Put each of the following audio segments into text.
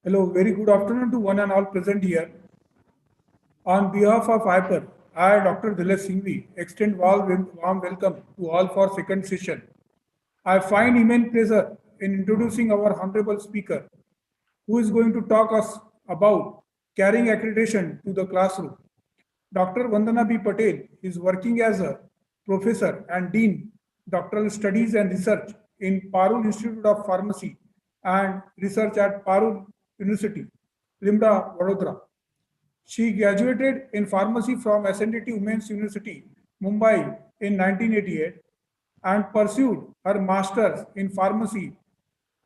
Hello, very good afternoon to one and all present here. On behalf of IPER, I, Dr. Dilesh Singhvi, extend warm welcome to all for second session. I find immense pleasure in introducing our honorable speaker, who is going to talk us about carrying accreditation to the classroom. Dr. Vandana B. Patel is working as a professor and dean, doctoral studies and research in Parul Institute of Pharmacy and Research at Parul University, Limda, Vadodara. She graduated in pharmacy from STTP Women's University, Mumbai in 1988 and pursued her master's in pharmacy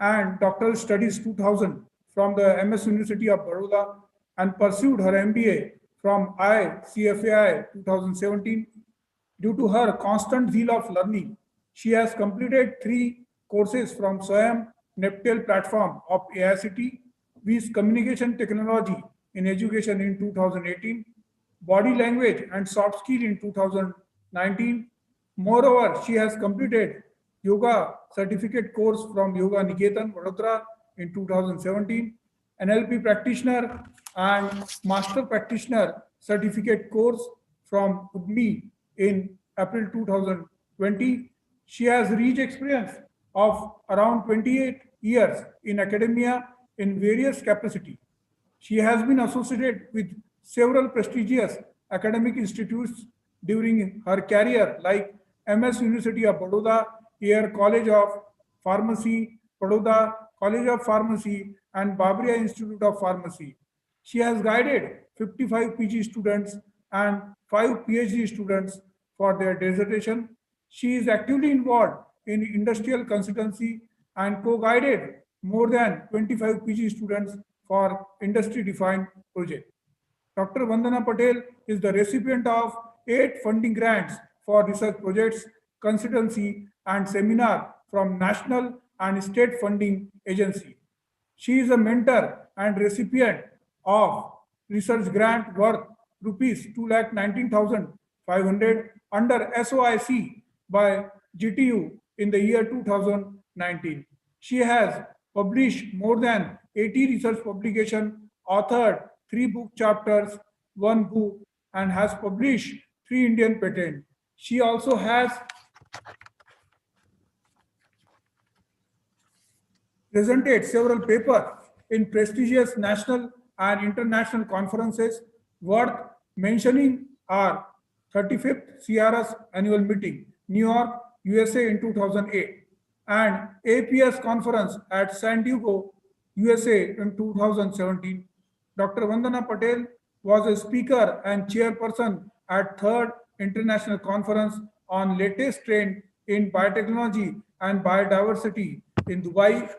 and doctoral studies 2000 from the MS University of Baroda and pursued her MBA from ICFAI 2017. Due to her constant zeal of learning, she has completed 3 courses from SWAYAM Neptel platform of AICT with communication technology in education in 2018, body language and soft skill in 2019. Moreover, she has completed yoga certificate course from Yoga Niketan, Vadodara in 2017, NLP practitioner and master practitioner certificate course from Udmi in April 2020. She has rich experience of around 28 years in academia in various capacity. She has been associated with several prestigious academic institutes during her career like MS University of Baroda, Air College of Pharmacy, Baroda College of Pharmacy and Babria Institute of Pharmacy. She has guided 55 PG students and 5 PhD students for their dissertation. She is actively involved in industrial consultancy and co-guided more than 25 PG students for industry-defined project. Dr. Vandana Patel is the recipient of 8 funding grants for research projects, consultancy, and seminar from national and state funding agency. She is a mentor and recipient of research grant worth rupees 2,19,500 under SOIC by GTU in the year 2019. She has published more than 80 research publications, authored 3 book chapters, 1 book, and has published 3 Indian patents. She also has presented several papers in prestigious national and international conferences. Worth mentioning are 35th CRS annual meeting, New York, USA in 2008, and APS conference at San Diego, USA in 2017. Dr. Vandana Patel was a speaker and chairperson at third international conference on latest trend in biotechnology and biodiversity in Dubai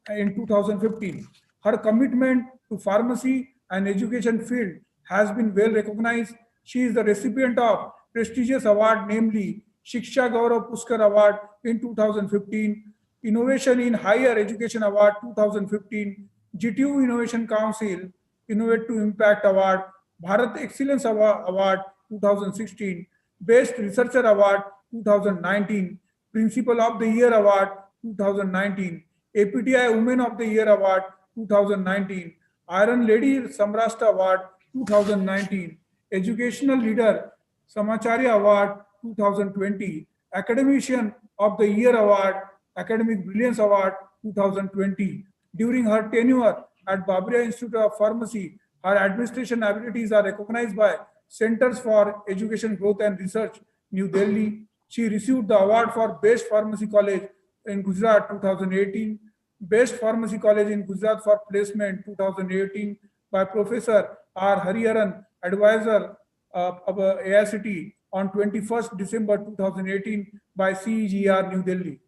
in 2015. Her commitment to pharmacy and education field has been well recognized. She is the recipient of prestigious award, namely Shiksha Gaurav Puskar Award in 2015, Innovation in Higher Education Award 2015, GTU Innovation Council Innovate to Impact Award, Bharat Excellence Award 2016, Best Researcher Award 2019, Principal of the Year Award 2019, APTI Women of the Year Award 2019, Iron Lady Samrashtra Award 2019, Educational Leader Samacharya Award 2020, Academician of the Year Award, Academic Brilliance Award 2020. During her tenure at Babria Institute of Pharmacy, her administration abilities are recognized by Centers for Education Growth and Research, New Delhi. She received the award for Best Pharmacy College in Gujarat 2018, Best Pharmacy College in Gujarat for Placement 2018 by Professor R. Hariharan, advisor of AICT on 21st December 2018 by CEGR New Delhi.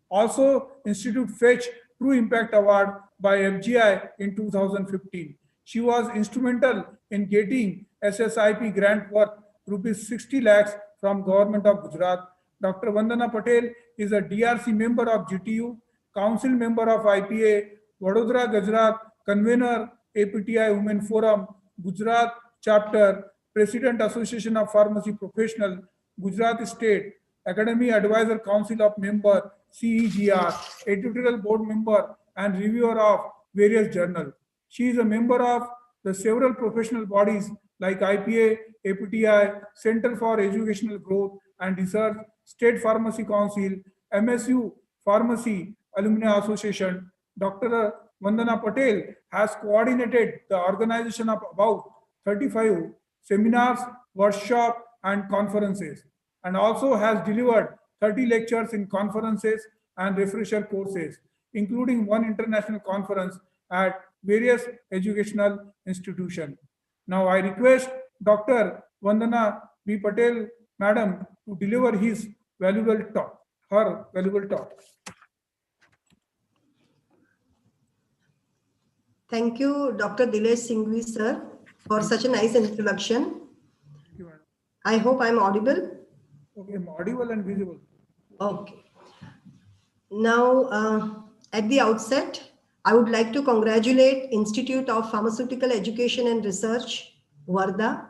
Also, Institute Fetch True Impact Award by FGI in 2015. She was instrumental in getting SSIP grant worth rupees 60 lakhs from Government of Gujarat. Dr. Vandana Patel is a DRC member of GTU, Council member of IPA, Vadodara Gujarat, convener APTI Women Forum, Gujarat chapter, President Association of Pharmacy Professional, Gujarat State, Academy Advisor Council of Member, CEGR, editorial board member and reviewer of various journals. She is a member of the several professional bodies like IPA, APTI, Center for Educational Growth and Research, State Pharmacy Council, MSU Pharmacy Alumni Association. Dr. Vandana Patel has coordinated the organization of about 35 seminars, workshops, and conferences, and also has delivered 30 lectures in conferences and refresher courses, including one international conference at various educational institutions. Now I request Dr. Vandana B. Patel, Madam, to deliver his valuable talk, her valuable talk. Thank you, Dr. Dilesh Singhvi, sir, for such a nice introduction. Thank you, madam. I hope I'm audible. Okay, I'm audible and visible. Okay. Now, at the outset, I would like to congratulate Institute of Pharmaceutical Education and Research, Varda,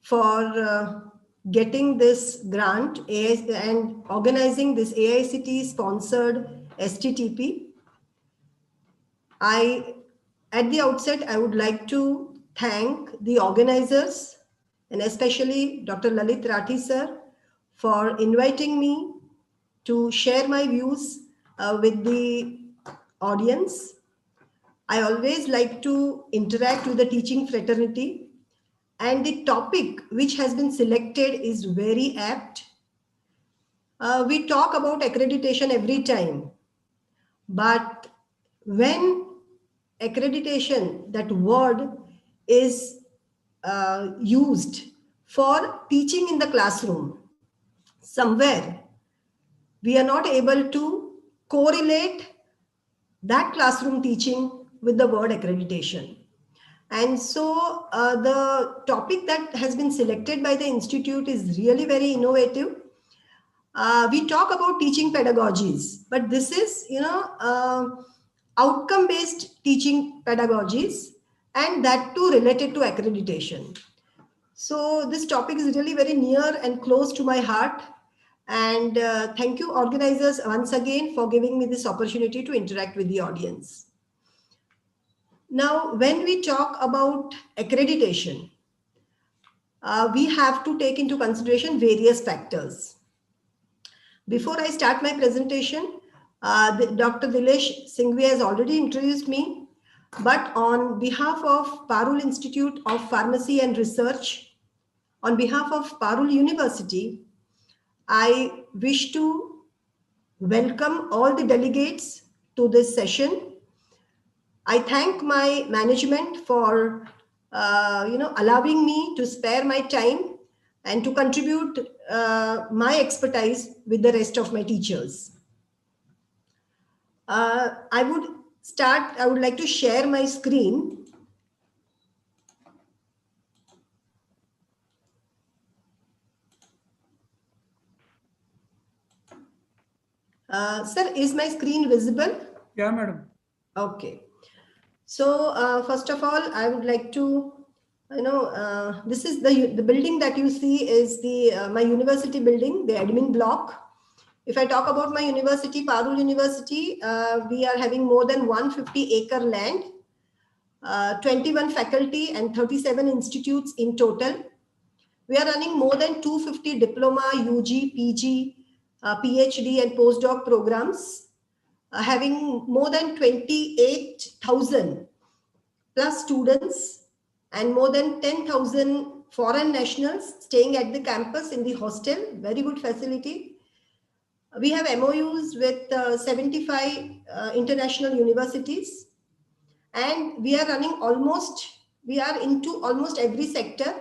for getting this grant and organizing this AICTE sponsored STTP. At the outset, I would like to thank the organizers and especially Dr. Lalit Rathi sir for inviting me to share my views with the audience. I always like to interact with the teaching fraternity, and the topic which has been selected is very apt. We talk about accreditation every time, but when accreditation, that word, is used for teaching in the classroom, somewhere we are not able to correlate that classroom teaching with the word accreditation. And so the topic that has been selected by the institute is really very innovative. We talk about teaching pedagogies, but this is, outcome-based teaching pedagogies, and that too related to accreditation. So this topic is really very near and close to my heart. And thank you, organizers, once again for giving me this opportunity to interact with the audience. Now, when we talk about accreditation, we have to take into consideration various factors. Before I start my presentation, Dr. Dilesh Singhvi has already introduced me, but on behalf of Parul Institute of Pharmacy and Research, on behalf of Parul University, I wish to welcome all the delegates to this session. I thank my management for allowing me to spare my time and to contribute my expertise with the rest of my teachers. I would like to share my screen. Sir, is my screen visible? Yeah, madam. Okay. So first of all, I would like to, this is the building that you see is the my university building, the admin block. If I talk about my university, Parul University, we are having more than 150-acre land, 21 faculty and 37 institutes in total. We are running more than 250 diploma, UG, PG, PhD and postdoc programs, having more than 28,000 plus students and more than 10,000 foreign nationals staying at the campus in the hostel. Very good facility. We have MOUs with 75 international universities, and we are into almost every sector,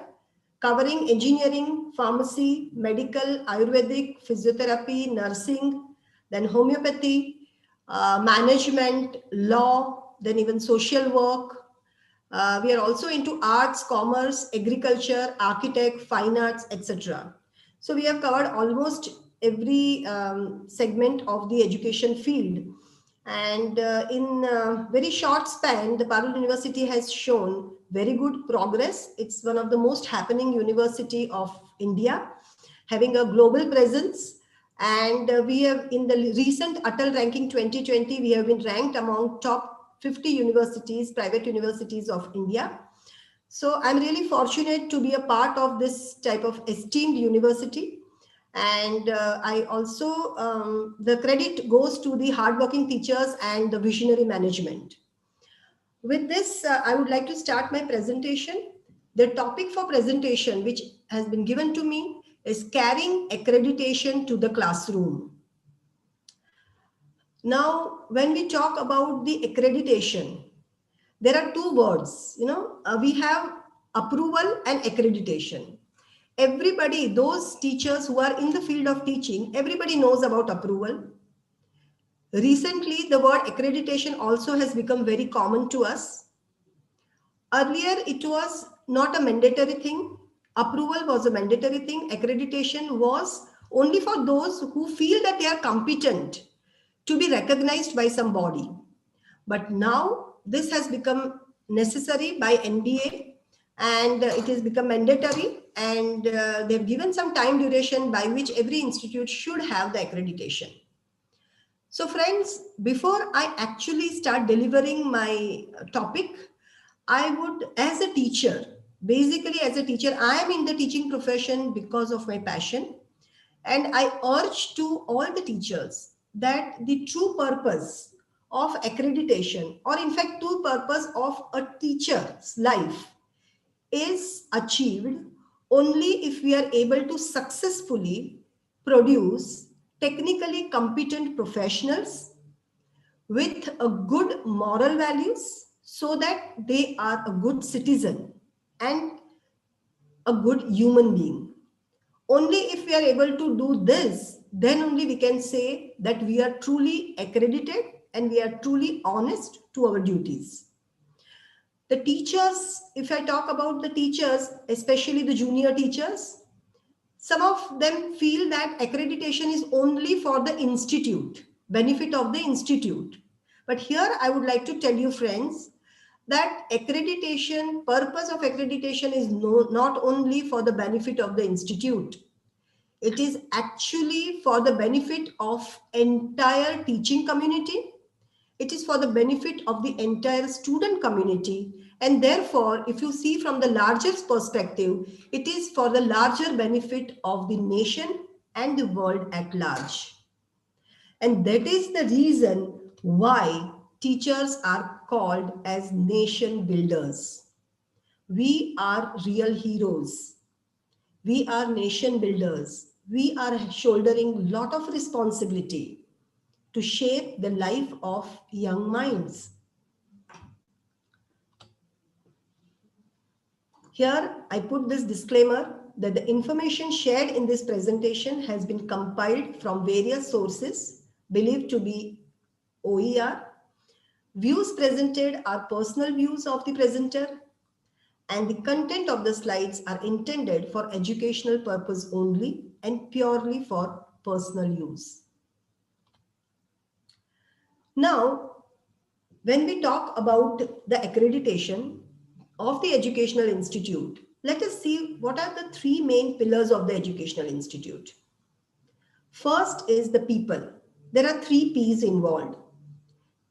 covering engineering, pharmacy, medical, Ayurvedic, physiotherapy, nursing, then homeopathy, management, law, then even social work. We are also into arts, commerce, agriculture, architect, fine arts, etc. So we have covered almost every segment of the education field. And in a very short span, the Parul University has shown very good progress. It's one of the most happening university of India, having a global presence. And we have, in the recent Atal Ranking 2020, we have been ranked among top 50 universities, private universities of India. So I'm really fortunate to be a part of this type of esteemed university. And I also, the credit goes to the hardworking teachers and the visionary management. With this, I would like to start my presentation. The topic for presentation, which has been given to me, is carrying accreditation to the classroom. Now, when we talk about the accreditation, there are two words, we have approval and accreditation. Everybody, those teachers who are in the field of teaching, everybody knows about approval. Recently, the word accreditation also has become very common to us. Earlier, it was not a mandatory thing. Approval was a mandatory thing. Accreditation was only for those who feel that they are competent to be recognized by some body. But now this has become necessary by NBA, and it has become mandatory, and they've given some time duration by which every institute should have the accreditation. So friends, before I actually start delivering my topic, I would, as a teacher, basically as a teacher, I am in the teaching profession because of my passion. And I urge to all the teachers that the true purpose of accreditation, or in fact, true purpose of a teacher's life, is achieved only if we are able to successfully produce technically competent professionals with a good moral values, so that they are a good citizen and a good human being. Only if we are able to do this, then only we can say that we are truly accredited and we are truly honest to our duties. The teachers, if I talk about the teachers, especially the junior teachers, some of them feel that accreditation is only for the institute, benefit of the institute. But here I would like to tell you, friends, that accreditation, purpose of accreditation is not only for the benefit of the institute. It is actually for the benefit of entire teaching community. It is for the benefit of the entire student community. And therefore, if you see from the larger perspective, it is for the larger benefit of the nation and the world at large. And that is the reason why teachers are called as nation builders. We are real heroes. We are nation builders. We are shouldering a lot of responsibility to shape the life of young minds. Here, I put this disclaimer that the information shared in this presentation has been compiled from various sources believed to be OER. Views presented are personal views of the presenter, and the content of the slides are intended for educational purpose only and purely for personal use. Now, when we talk about the accreditation of the educational institute, let us see what are the three main pillars of the educational institute. First is the people. There are 3 P's involved: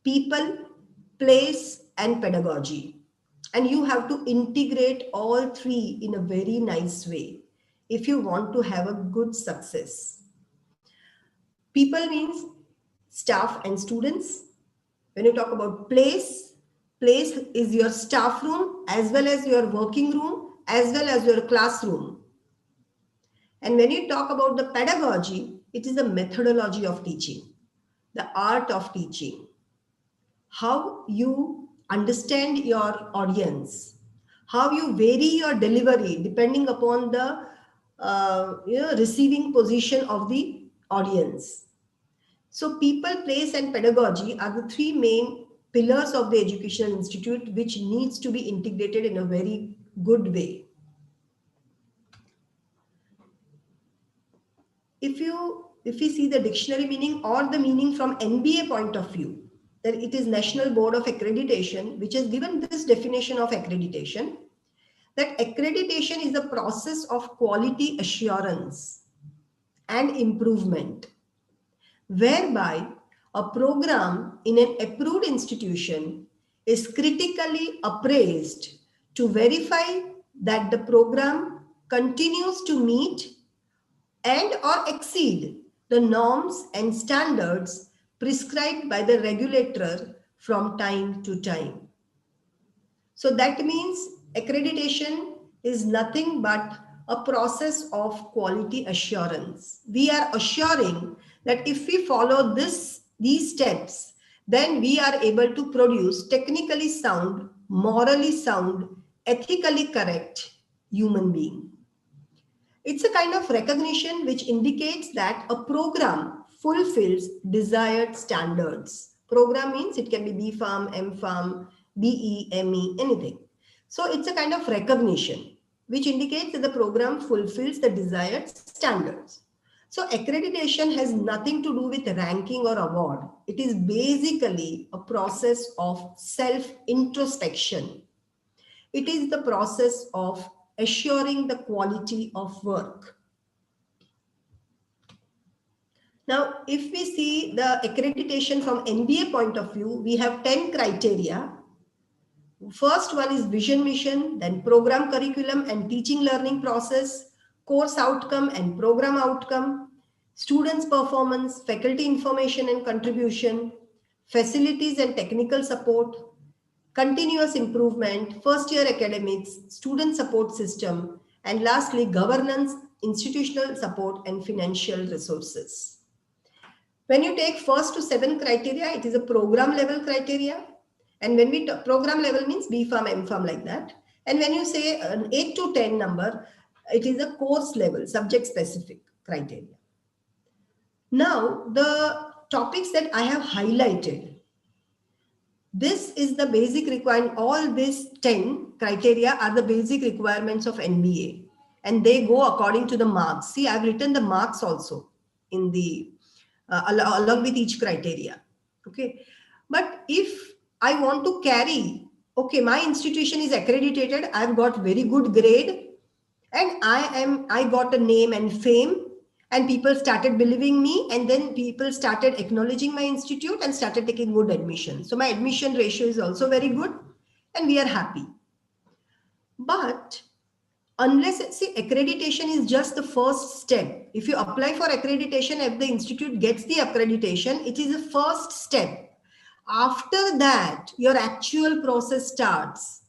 people, place, and pedagogy. And you have to integrate all 3 in a very nice way if you want to have a good success. People means staff and students. When you talk about place, place is your staff room as well as your working room as well as your classroom. And when you talk about the pedagogy, it is the methodology of teaching, the art of teaching, how you understand your audience, how you vary your delivery depending upon the receiving position of the audience. So people, place, and pedagogy are the 3 main pillars of the educational institute, which needs to be integrated in a very good way. If we see the dictionary meaning or the meaning from NBA point of view, then it is National Board of Accreditation, which has given this definition of accreditation, that accreditation is the process of quality assurance and improvement, whereby a program in an approved institution is critically appraised to verify that the program continues to meet and or exceed the norms and standards prescribed by the regulator from time to time. So that means accreditation is nothing but a process of quality assurance. We are assuring that if we follow these steps, then we are able to produce technically sound, morally sound, ethically correct human being. It's a kind of recognition which indicates that a program fulfills desired standards. Program means it can be B Farm, M Farm, BE, ME, anything. So it's a kind of recognition which indicates that the program fulfills the desired standards. So accreditation has nothing to do with ranking or award. It is basically a process of self-introspection. It is the process of assuring the quality of work. Now, if we see the accreditation from NBA point of view, we have 10 criteria. First one is vision mission, then program curriculum and teaching learning process, course outcome and program outcome, students performance, faculty information and contribution, facilities and technical support, continuous improvement, first year academics, student support system, and lastly, governance, institutional support, and financial resources. When you take first to 7 criteria, it is a program level criteria. And when we talk program level means B Farm, M Farm like that. And when you say an 8 to 10 number, it is a course level, subject specific criteria. Now, the topics that I have highlighted, this is the basic requirement. All these 10 criteria are the basic requirements of NBA, and they go according to the marks. See, I've written the marks also in the along with each criteria. Okay, but if I want to carry, okay, my institution is accredited, I've got very good grade, and I got a name and fame, and people started believing me, and then people started acknowledging my institute and started taking good admission. So my admission ratio is also very good, and we are happy. But unless, see, accreditation is just the first step. If you apply for accreditation, if the institute gets the accreditation, it is the first step. After that, your actual process starts.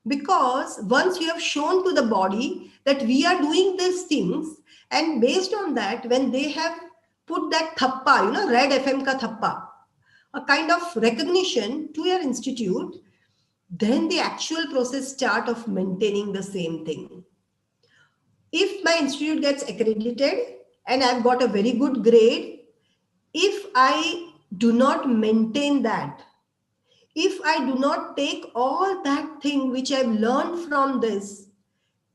Because once you have shown to the body that we are doing these things, and based on that, when they have put that thappa, red FM ka thappa, a kind of recognition to your institute, then the actual process start of maintaining the same thing. If my institute gets accredited and I've got a very good grade, if I do not maintain that, if I do not take all that thing which I've learned from this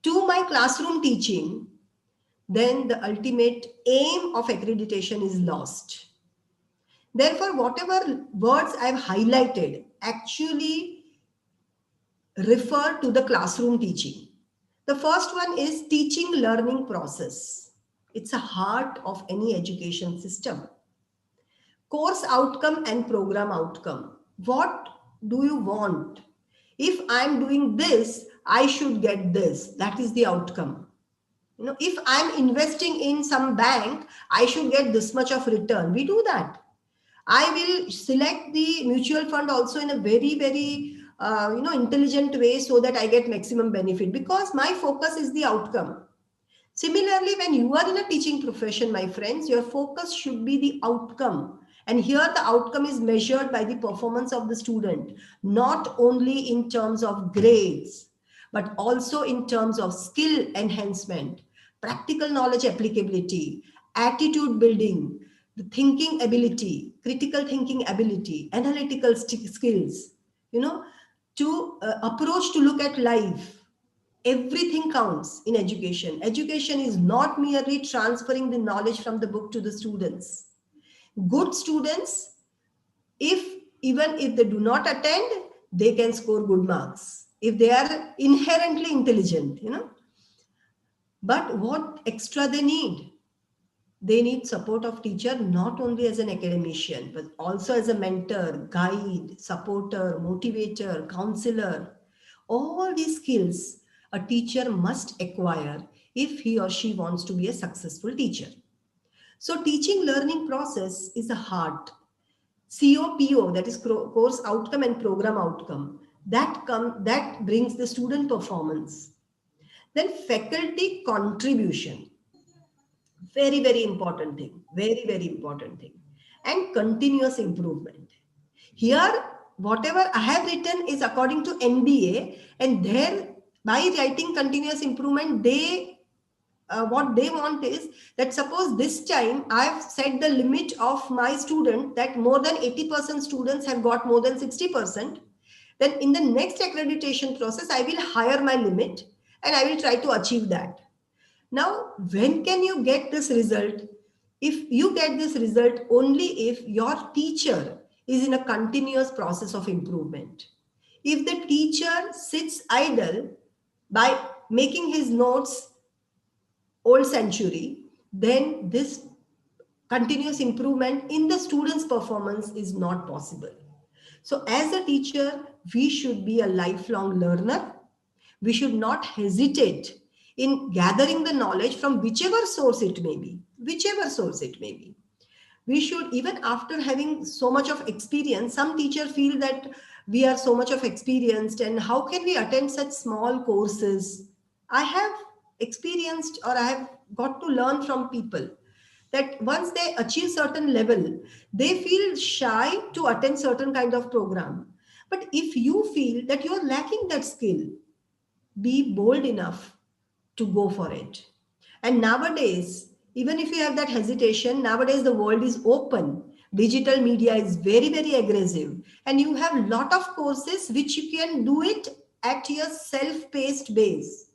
to my classroom teaching, then the ultimate aim of accreditation is lost. Therefore, whatever words I've highlighted actually refer to the classroom teaching. The first one is teaching learning process. It's a heart of any education system. Course outcome and program outcome. What do you want? If I'm doing this, I should get this. That is the outcome. If I'm investing in some bank, I should get this much of return. We do that. I will select the mutual fund also in a very, very intelligent way so that I get maximum benefit, because my focus is the outcome. Similarly, when you are in a teaching profession, my friends, your focus should be the outcome. And here the outcome is measured by the performance of the student, not only in terms of grades, but also in terms of skill enhancement, practical knowledge applicability, attitude building, the thinking ability, critical thinking ability, analytical skills, to approach to look at life. Everything counts in education. Education is not merely transferring the knowledge from the book to the students. Good students, even if they do not attend, they can score good marks if they are inherently intelligent, But what extra they need? They need support of teacher not only as an academician, but also as a mentor, guide, supporter, motivator, counselor. All these skills a teacher must acquire if he or she wants to be a successful teacher. So teaching learning process is a heart. COPO, that is course outcome and program outcome, that brings the student performance. Then faculty contribution, very important thing, very important thing, and continuous improvement. Here, whatever I have written is according to NBA, and there by writing continuous improvement, they what they want is that suppose this time I've set the limit of my student that more than 80% students have got more than 60%, then in the next accreditation process, I will higher my limit and I will try to achieve that. Now, when can you get this result? If you get this result only if your teacher is in a continuous process of improvement. If the teacher sits idle by making his notes old century, then this continuous improvement in the student's performance is not possible. So as a teacher, we should be a lifelong learner. We should not hesitate in gathering the knowledge from whichever source it may be, whichever source it may be. We should, even after having so much of experience, some teachers feel that we are so much of experienced and how can we attend such small courses? I have experienced or I have got to learn from people that once they achieve certain level, they feel shy to attend certain kind of program. But if you feel that you are lacking that skill, be bold enough to go for it. And nowadays, even if you have that hesitation, nowadays the world is open. Digital media is very aggressive. And you have a lot of courses which you can do it at your self-paced base,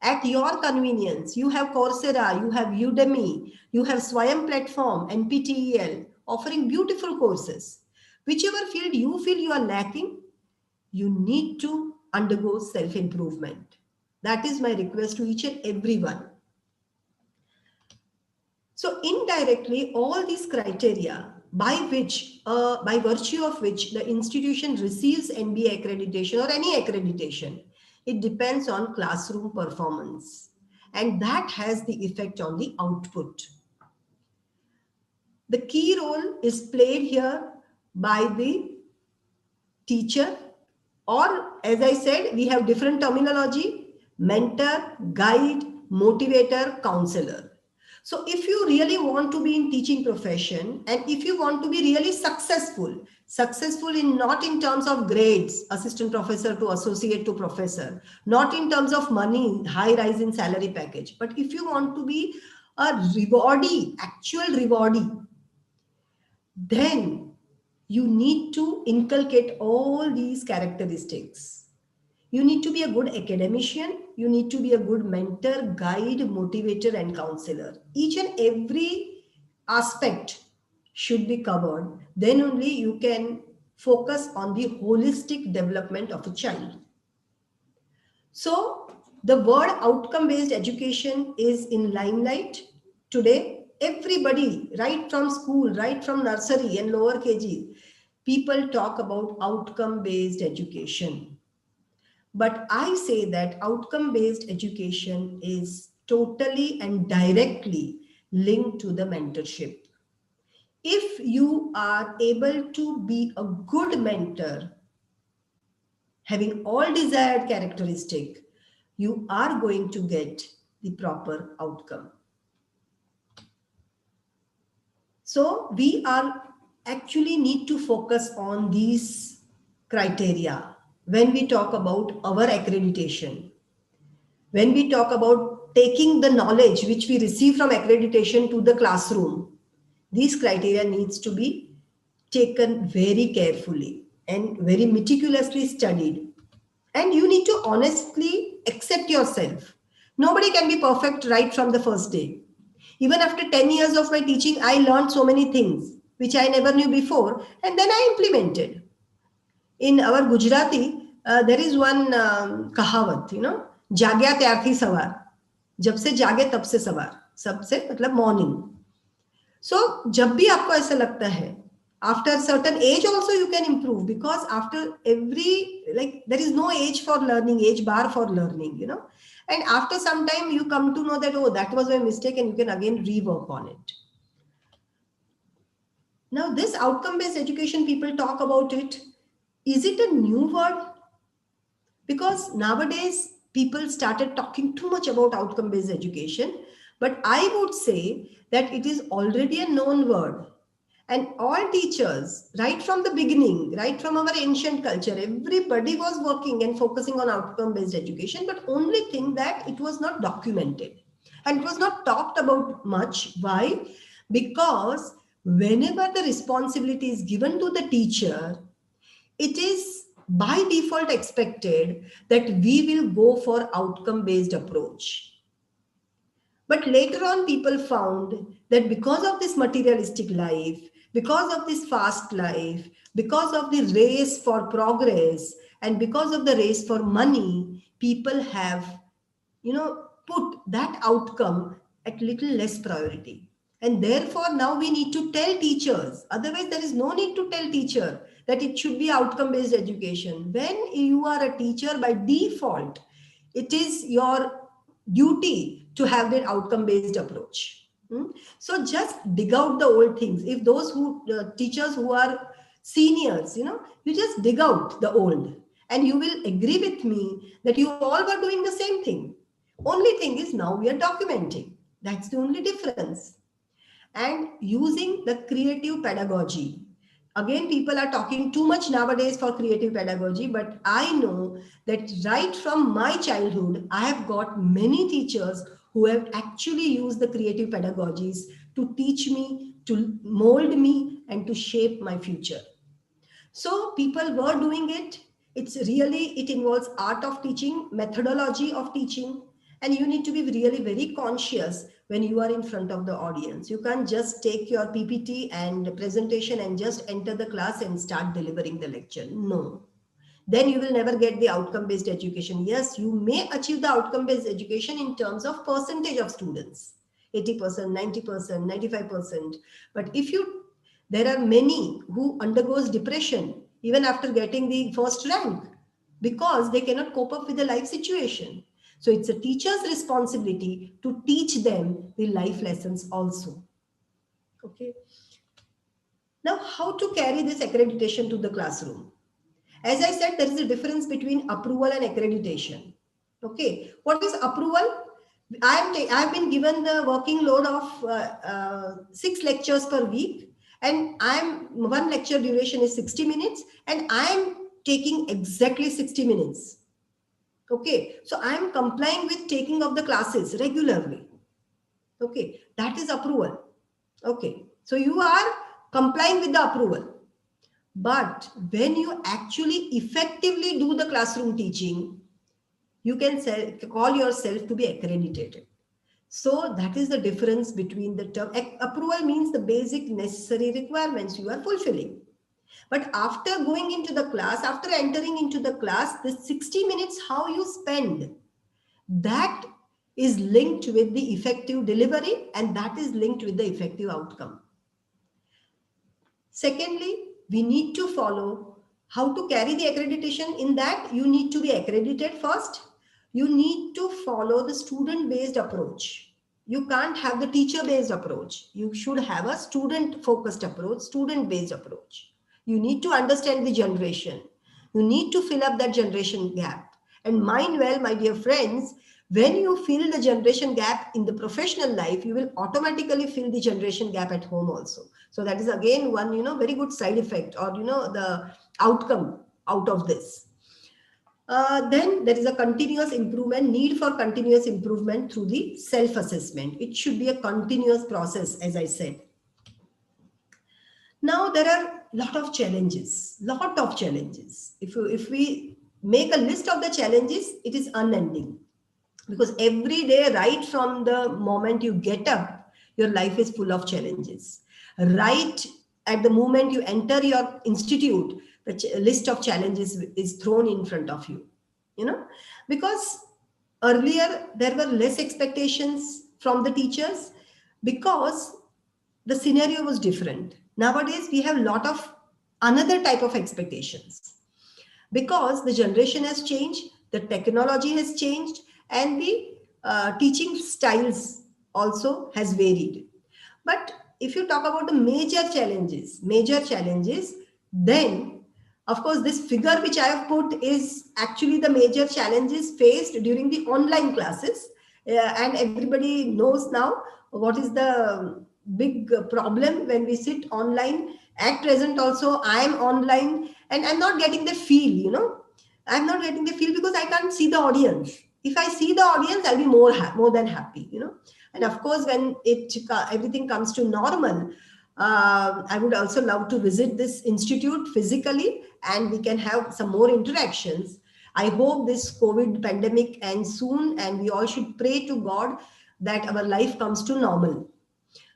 at your convenience. You have Coursera, you have Udemy, you have Swayam platform, NPTEL, offering beautiful courses. Whichever field you feel you are lacking, you need to undergo self-improvement. That is my request to each and everyone. So indirectly, all these criteria by virtue of which the institution receives NBA accreditation or any accreditation, it depends on classroom performance. And that has the effect on the output. The key role is played here by the teacher, or as I said, we have different terminology: mentor, guide, motivator, counselor. So if you really want to be in teaching profession and if you want to be really successful in not in terms of grades, assistant professor to associate to professor, not in terms of money, high rise in salary package, but if you want to be a rewardee, actual rewardee, then you need to inculcate all these characteristics. You need to be a good academician. You need to be a good mentor, guide, motivator, and counselor. Each and every aspect should be covered. Then only you can focus on the holistic development of a child. So the word outcome-based education is in limelight today. Everybody, right from school, right from nursery and lower KG, people talk about outcome-based education. But I say that outcome-based education is totally and directly linked to the mentorship. If you are able to be a good mentor, having all desired characteristics, you are going to get the proper outcome. So we are actually need to focus on these criteria when we talk about our accreditation. When we talk about taking the knowledge which we receive from accreditation to the classroom, these criteria needs to be taken very carefully and very meticulously studied. And you need to honestly accept yourself. Nobody can be perfect right from the first day. Even after 10 years of my teaching, I learned so many things which I never knew before, and then I implemented. In our Gujarati, there is one kahavat, जाग्या त्यारथी सवार, जब से जागे तब से सवार, सबसे मतलब morning. So जब भी आपको ऐसा लगता है, after a certain age also you can improve, because after every, like, there is no age for learning, age bar for learning, you know. And after some time you come to know that, oh, that was my mistake, and you can again rework on it. Now this outcome based education, people talk about it. Is it a new word? Because nowadays people started talking too much about outcome based education, but I would say that it is already a known word. And all teachers, right from the beginning, right from our ancient culture, everybody was working and focusing on outcome based education, but only thing that it was not documented and it was not talked about much. Why? Because whenever the responsibility is given to the teacher, it is by default expected that we will go for outcome based approach. But later on, people found that because of this materialistic life, because of this fast life, because of the race for progress, and because of the race for money, people have, put that outcome at little less priority. And therefore, now we need to tell teachers. Otherwise, there is no need to tell teacher that it should be outcome based education. When you are a teacher, by default, it is your duty to have that outcome based approach. So just dig out the old things. If those who teachers who are seniors, you just dig out the old, and you will agree with me that you all were doing the same thing. Only thing is now we are documenting. That's the only difference. And using the creative pedagogy. Again, people are talking too much nowadays for creative pedagogy, but I know that right from my childhood, I have got many teachers who have actually used the creative pedagogies to teach me, to mold me, and to shape my future. So people were doing it. It involves art of teaching, methodology of teaching, and you need to be really very conscious when you are in front of the audience. You can't just take your PPT and presentation and just enter the class and start delivering the lecture. No. Then you will never get the outcome-based education. Yes, you may achieve the outcome-based education in terms of percentage of students, 80%, 90%, 95%. But there are many who undergoes depression even after getting the first rank because they cannot cope up with the life situation. So it's a teacher's responsibility to teach them the life lessons also. Okay. Now, how to carry this accreditation to the classroom? As I said, there is a difference between approval and accreditation. Okay, what is approval? I've been given the working load of 6 lectures per week, and one lecture duration is 60 minutes, and I'm taking exactly 60 minutes. Okay, so I'm complying with taking of the classes regularly. Okay, that is approval. Okay, so you are complying with the approval. But when you actually effectively do the classroom teaching, you can call yourself to be accredited. So that is the difference between the term. Approval means the basic necessary requirements you are fulfilling. But after going into the class, after entering into the class, the 60 minutes how you spend, that is linked with the effective delivery, and that is linked with the effective outcome. Secondly, we need to follow how to carry the accreditation. In that, you need to be accredited first. You need to follow the student-based approach. You can't have the teacher-based approach. You should have a student-focused approach, student-based approach. You need to understand the generation. You need to fill up that generation gap. And mind well, my dear friends, when you fill the generation gap in the professional life, you will automatically fill the generation gap at home also. So that is again one, very good side effect, or, the outcome out of this. Then there is a continuous improvement, need for continuous improvement through the self-assessment. It should be a continuous process, as I said. Now there are lot of challenges. If we make a list of the challenges, it is unending. Because every day, right from the moment you get up, your life is full of challenges. Right at the moment you enter your institute, the list of challenges is thrown in front of you. Because earlier there were less expectations from the teachers, because the scenario was different. Nowadays, we have a lot of another type of expectations because the generation has changed, the technology has changed, and the teaching styles also has varied. But if you talk about the major challenges, then of course this figure which I have put is actually the major challenges faced during the online classes. And everybody knows now what is the big problem when we sit online. At present also I am online and I'm not getting the feel, I'm not getting the feel because I can't see the audience. If I see the audience, I'll be more than happy, And of course, when everything comes to normal, I would also love to visit this institute physically, and we can have some more interactions. I hope this COVID pandemic ends soon, and we all should pray to God that our life comes to normal.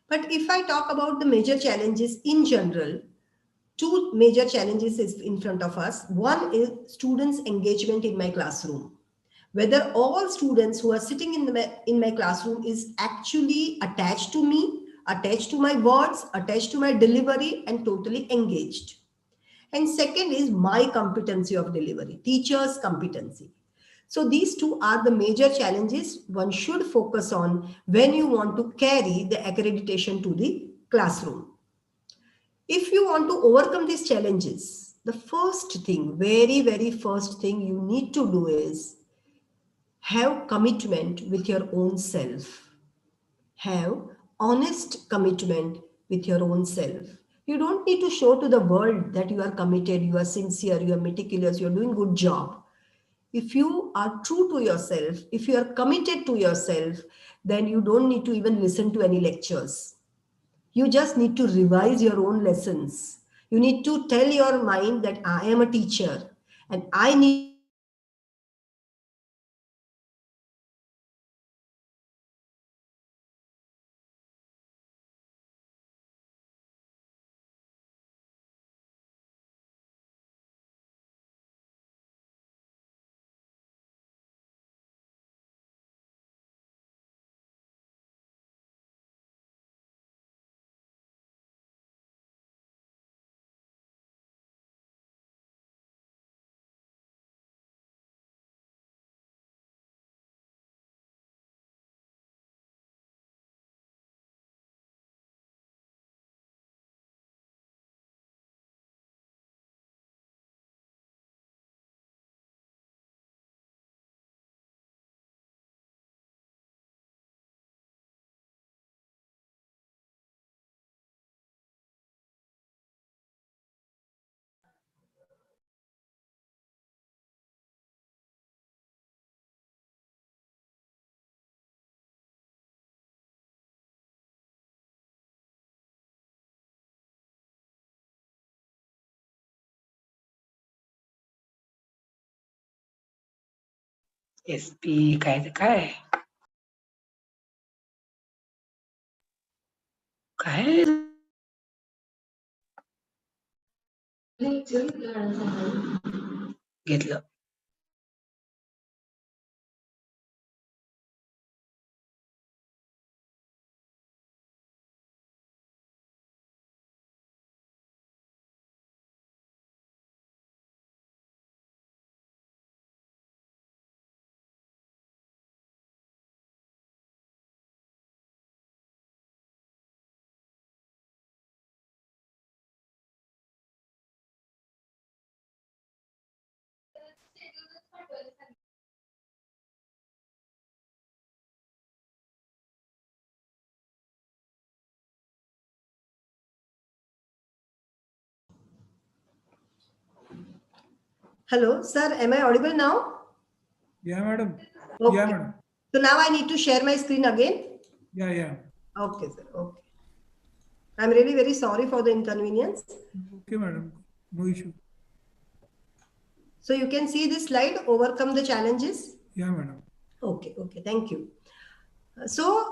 But if I talk about the major challenges in general, two major challenges is in front of us. One is students' engagement in my classroom. Whether all students who are sitting in my classroom is actually attached to me, attached to my words, attached to my delivery, and totally engaged. And second is my competency of delivery, teacher's competency. So these two are the major challenges one should focus on when you want to carry the accreditation to the classroom. If you want to overcome these challenges, the first thing, very first thing you need to do is have commitment with your own self. Have honest commitment with your own self. You don't need to show to the world that you are committed, you are sincere, you are meticulous, you are doing good job. If you are true to yourself, if you are committed to yourself, then you don't need to even listen to any lectures. You just need to revise your own lessons. You need to tell your mind that I am a teacher and I need to deliver my lessons in a very honest manner. And if you want to SP काय ते काय काय घेतलं Hello, sir, am I audible now? Yeah, madam. Okay. Yeah, madam. So now I need to share my screen again. Yeah. Okay, sir. Okay. I'm really very sorry for the inconvenience. Okay, madam. No issue. So you can see this slide, overcome the challenges. Yeah, madam. Okay. Thank you. So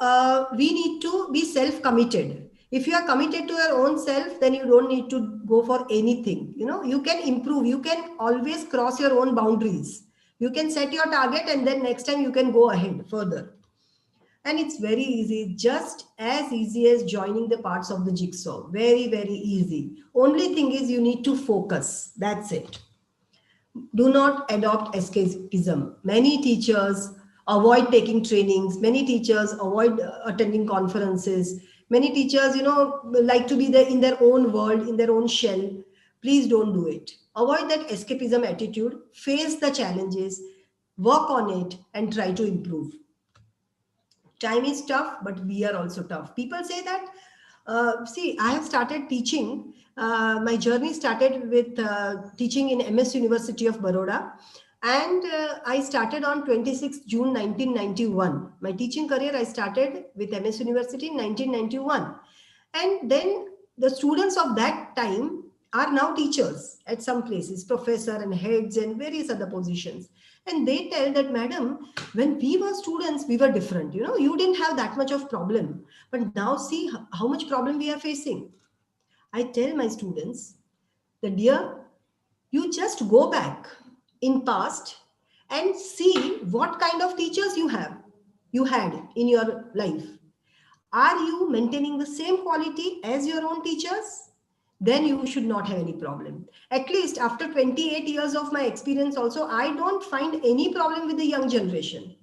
we need to be self-committed. If you are committed to your own self, then you don't need to go for anything. You can improve. You can always cross your own boundaries. You can set your target and then next time you can go ahead further. And it's very easy, just as easy as joining the parts of the jigsaw. Very, very easy. Only thing is you need to focus. That's it. Do not adopt escapism. Many teachers avoid taking trainings. Many teachers avoid attending conferences. Many teachers, like to be there in their own world, in their own shell. Please don't do it. Avoid that escapism attitude. Face the challenges, work on it, and try to improve. Time is tough, but we are also tough. People say that, see, I have started teaching. My journey started with teaching in MS University of Baroda. And I started on 26th June 1991. My teaching career, I started with MS University in 1991. And then the students of that time are now teachers at some places, professor and heads and various other positions. And they tell that, madam, when we were students, we were different. You didn't have that much of problem. But now see how much problem we are facing. I tell my students that, dear, you just go back in past and see what kind of teachers you had in your life. Are you maintaining the same quality as your own teachers? Then you should not have any problem. At least after 28 years of my experience also, I don't find any problem with the young generation.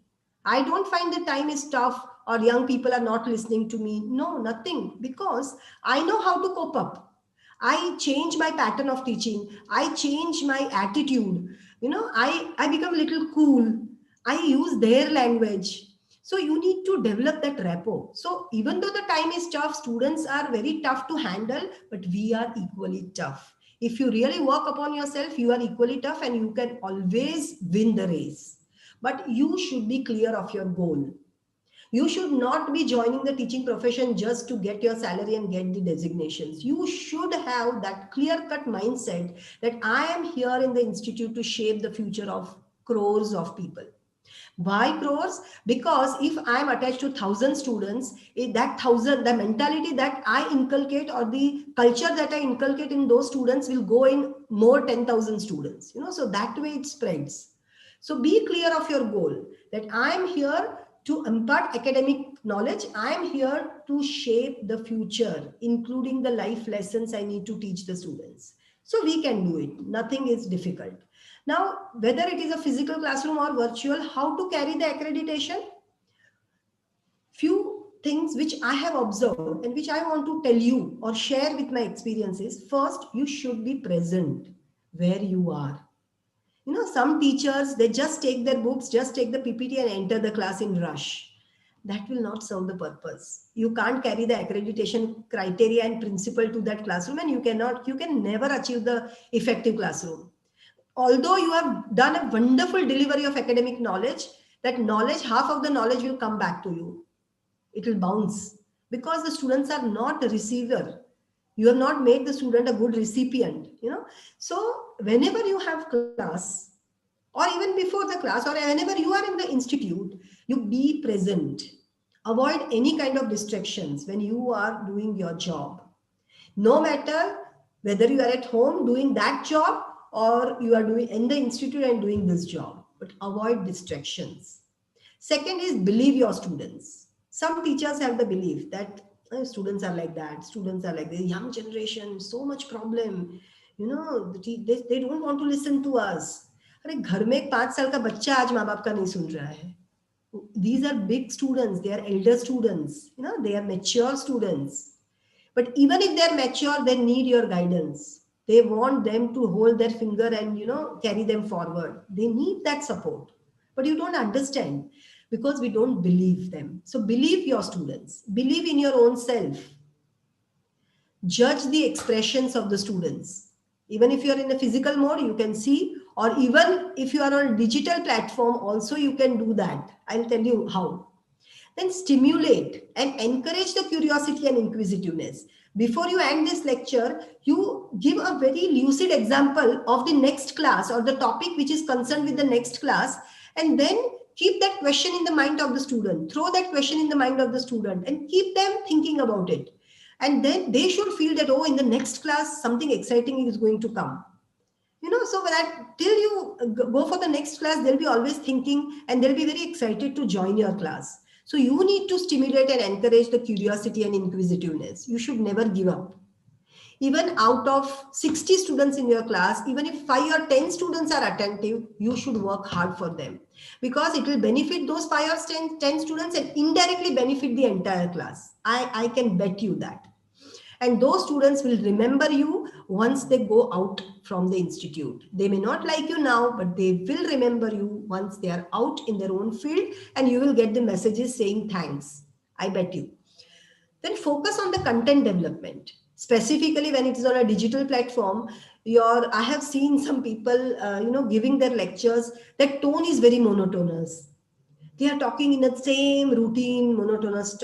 I don't find the time is tough or young people are not listening to me. No, nothing. Because I know how to cope up. I change my pattern of teaching. I change my attitude. I become a little cool. I use their language. So you need to develop that rapport. So even though the time is tough, students are very tough to handle, but we are equally tough. If you really work upon yourself, you are equally tough and you can always win the race. But you should be clear of your goal. You should not be joining the teaching profession just to get your salary and get the designations. You should have that clear-cut mindset that I am here in the institute to shape the future of crores of people. Why crores? Because if I am attached to 1,000 students, the mentality that I inculcate or the culture that I inculcate in those students will go in more 10,000 students. So that way it spreads. So be clear of your goal that I am here to impart academic knowledge. I am here to shape the future, including the life lessons I need to teach the students. So we can do it. Nothing is difficult. Now, whether it is a physical classroom or virtual, how to carry the accreditation? Few things which I have observed and which I want to tell you or share with my experiences. First, you should be present where you are. Some teachers, they just take their books, just take the PPT and enter the class in rush. That will not serve the purpose. You can't carry the accreditation criteria and principle to that classroom, and you can never achieve the effective classroom. Although you have done a wonderful delivery of academic knowledge, that knowledge, half of the knowledge will come back to you. It will bounce because the students are not a receiver. You have not made the student a good recipient. So whenever you have class, or even before the class, or whenever you are in the institute, you be present. Avoid any kind of distractions when you are doing your job. No matter whether you are at home doing that job or you are doing in the institute and doing this job, but avoid distractions. Second is believe your students. Some teachers have the belief that students are like that, students are like the young generation, so much problem, they don't want to listen to us. अरे घर में एक 5 साल का बच्चा आज माँ बाप का नहीं सुन रहा है. These are big students, they are elder students, they are mature students. But even if they are mature, they need your guidance. They want them to hold their finger and, carry them forward. They need that support. But you don't understand because we don't believe them. So believe your students. Believe in your own self. Judge the expressions of the students. Even if you're in a physical mode, you can see, or even if you are on a digital platform, also you can do that. I'll tell you how. Then stimulate and encourage the curiosity and inquisitiveness. Before you end this lecture, you give a very lucid example of the next class or the topic which is concerned with the next class, and then keep that question in the mind of the student. Throw that question in the mind of the student and keep them thinking about it. And then they should feel that, in the next class, something exciting is going to come. So till you go for the next class, they'll be always thinking and they'll be very excited to join your class. So you need to stimulate and encourage the curiosity and inquisitiveness. You should never give up. Even out of 60 students in your class, even if 5 or 10 students are attentive, you should work hard for them, because it will benefit those 5 or 10 students and indirectly benefit the entire class. I can bet you that. And those students will remember you once they go out from the institute. They may not like you now, but they will remember you once they are out in their own field, and you will get the messages saying thanks. I bet you. Then focus on the content development. Specifically, when it is on a digital platform, I have seen some people, giving their lectures. That tone is very monotonous. They are talking in the same routine, monotonous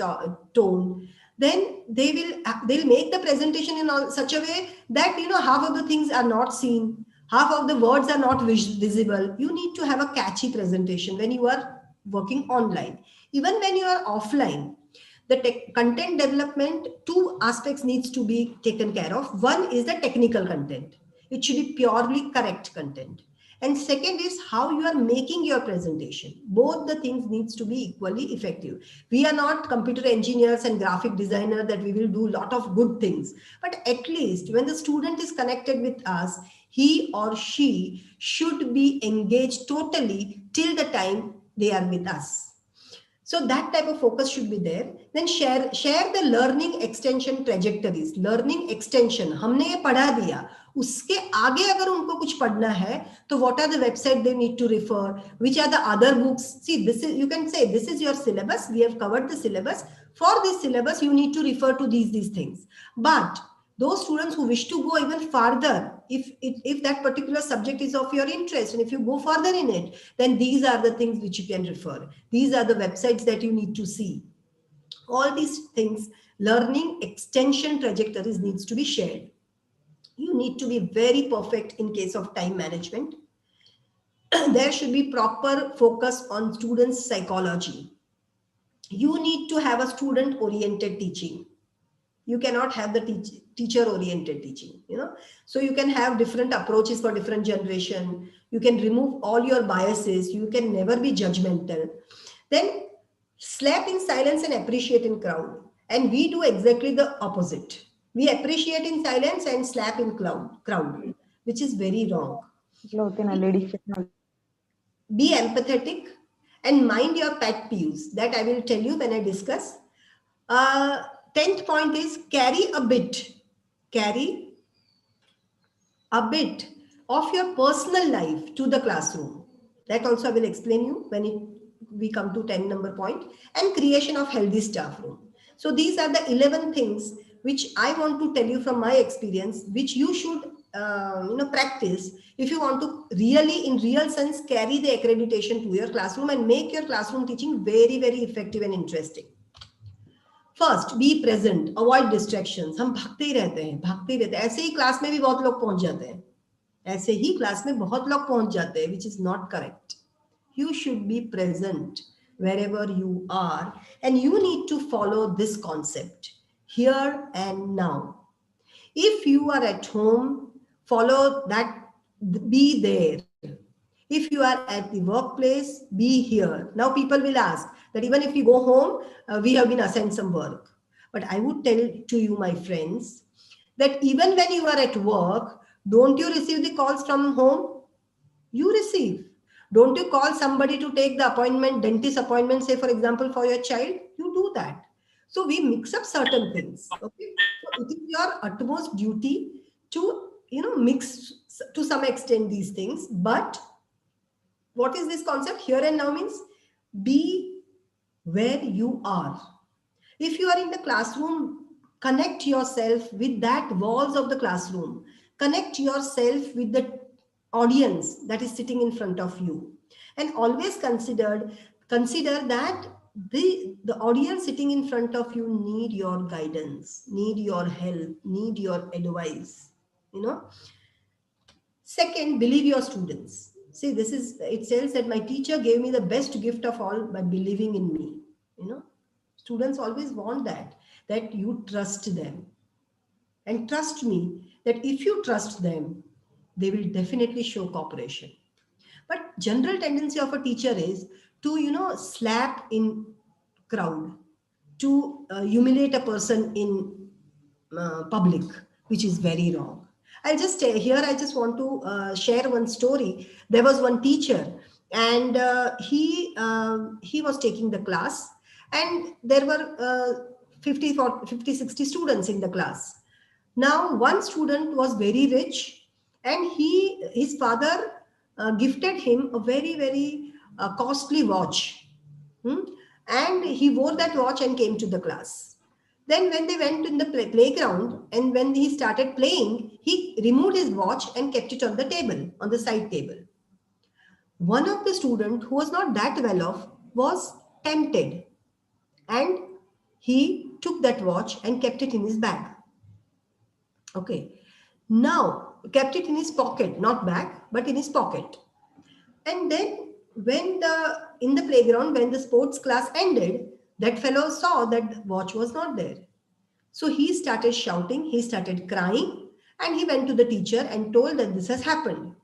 tone. Then they'll make the presentation in such a way that half of the things are not seen, half of the words are not visible. You need to have a catchy presentation when you are working online. Even when you are offline, the content development, two aspects needs to be taken care of. One is the technical content. It should be purely correct content. And second is how you are making your presentation. Both the things needs to be equally effective. We are not computer engineers and graphic designer that we will do a lot of good things. But at least when the student is connected with us, he or she should be engaged totally till the time they are with us. So that type of focus should be there. Then share the learning extension trajectories. Learning extension, हमने ये पढ़ा दिया, उसके आगे अगर उनको कुछ पढ़ना है, तो what are the website they need to refer? Which are the other books? See, this is, you can say, this is your syllabus. We have covered the syllabus. For this syllabus, you need to refer to these things. But those students who wish to go even farther, if that particular subject is of your interest, and if you go further in it, then these are the things which you can refer. These are the websites that you need to see. All these things, learning extension trajectories needs to be shared. You need to be very perfect in case of time management. There should be proper focus on students' psychology. You need to have a student-oriented teaching. You cannot have the teacher-oriented teaching, So you can have different approaches for different generation. You can remove all your biases. You can never be judgmental. Then slap in silence and appreciate in crowd. And we do exactly the opposite. We appreciate in silence and slap in crowd, which is very wrong. Be empathetic and mind your pet peeves. That I will tell you when I discuss. 10th point is carry a bit of your personal life to the classroom. That also I will explain you when we come to 10 number point. And creation of healthy staff room. So these are the 11 things which I want to tell you from my experience, which you should practice if you want to really, in real sense, carry the accreditation to your classroom and make your classroom teaching very, very effective and interesting. First, be present, avoid distractions. हम भागते ही रहते हैं. ऐसे ही class में भी बहुत लोग पहुंच जाते हैं. Which is not correct. You should be present wherever you are, and you need to follow this concept, here and now. If you are at home, follow that, be there. If you are at the workplace, be here. Now people will ask that even if you go home, we have been assigned some work. But I would tell to you, my friends, that even when you are at work, don't you receive the calls from home? You receive. Don't you call somebody to take the appointment, dentist appointment, say for example, for your child? You do that. So we mix up certain things. Okay? So it is your utmost duty to, mix to some extent these things. But what is this concept? Here and now means be where you are. If you are in the classroom, connect yourself with that walls of the classroom. Connect yourself with the audience that is sitting in front of you. And always consider that the audience sitting in front of you need your guidance, need your help, need your advice. Second, believe your students. See, it says that my teacher gave me the best gift of all by believing in me. Students always want that you trust them. And trust me, that if you trust them, they will definitely show cooperation. But general tendency of a teacher is to, slap in crowd to humiliate a person in public, which is very wrong. I just I just want to share one story. There was one teacher, and he was taking the class, and there were 50, 60 students in the class. Now, one student was very rich, and his father gifted him a very costly watch. Hmm? And he wore that watch and came to the class. Then when they went in the playground and when he started playing, he removed his watch and kept it on the table, on the side table. One of the students who was not that well off was tempted, and he took that watch and kept it in his bag. Okay. Now, kept it in his pocket, not bag, but in his pocket. And then when in the playground, when the sports class ended, that fellow saw that watch was not there. So he started shouting, he started crying, and he went to the teacher and told that this has happened.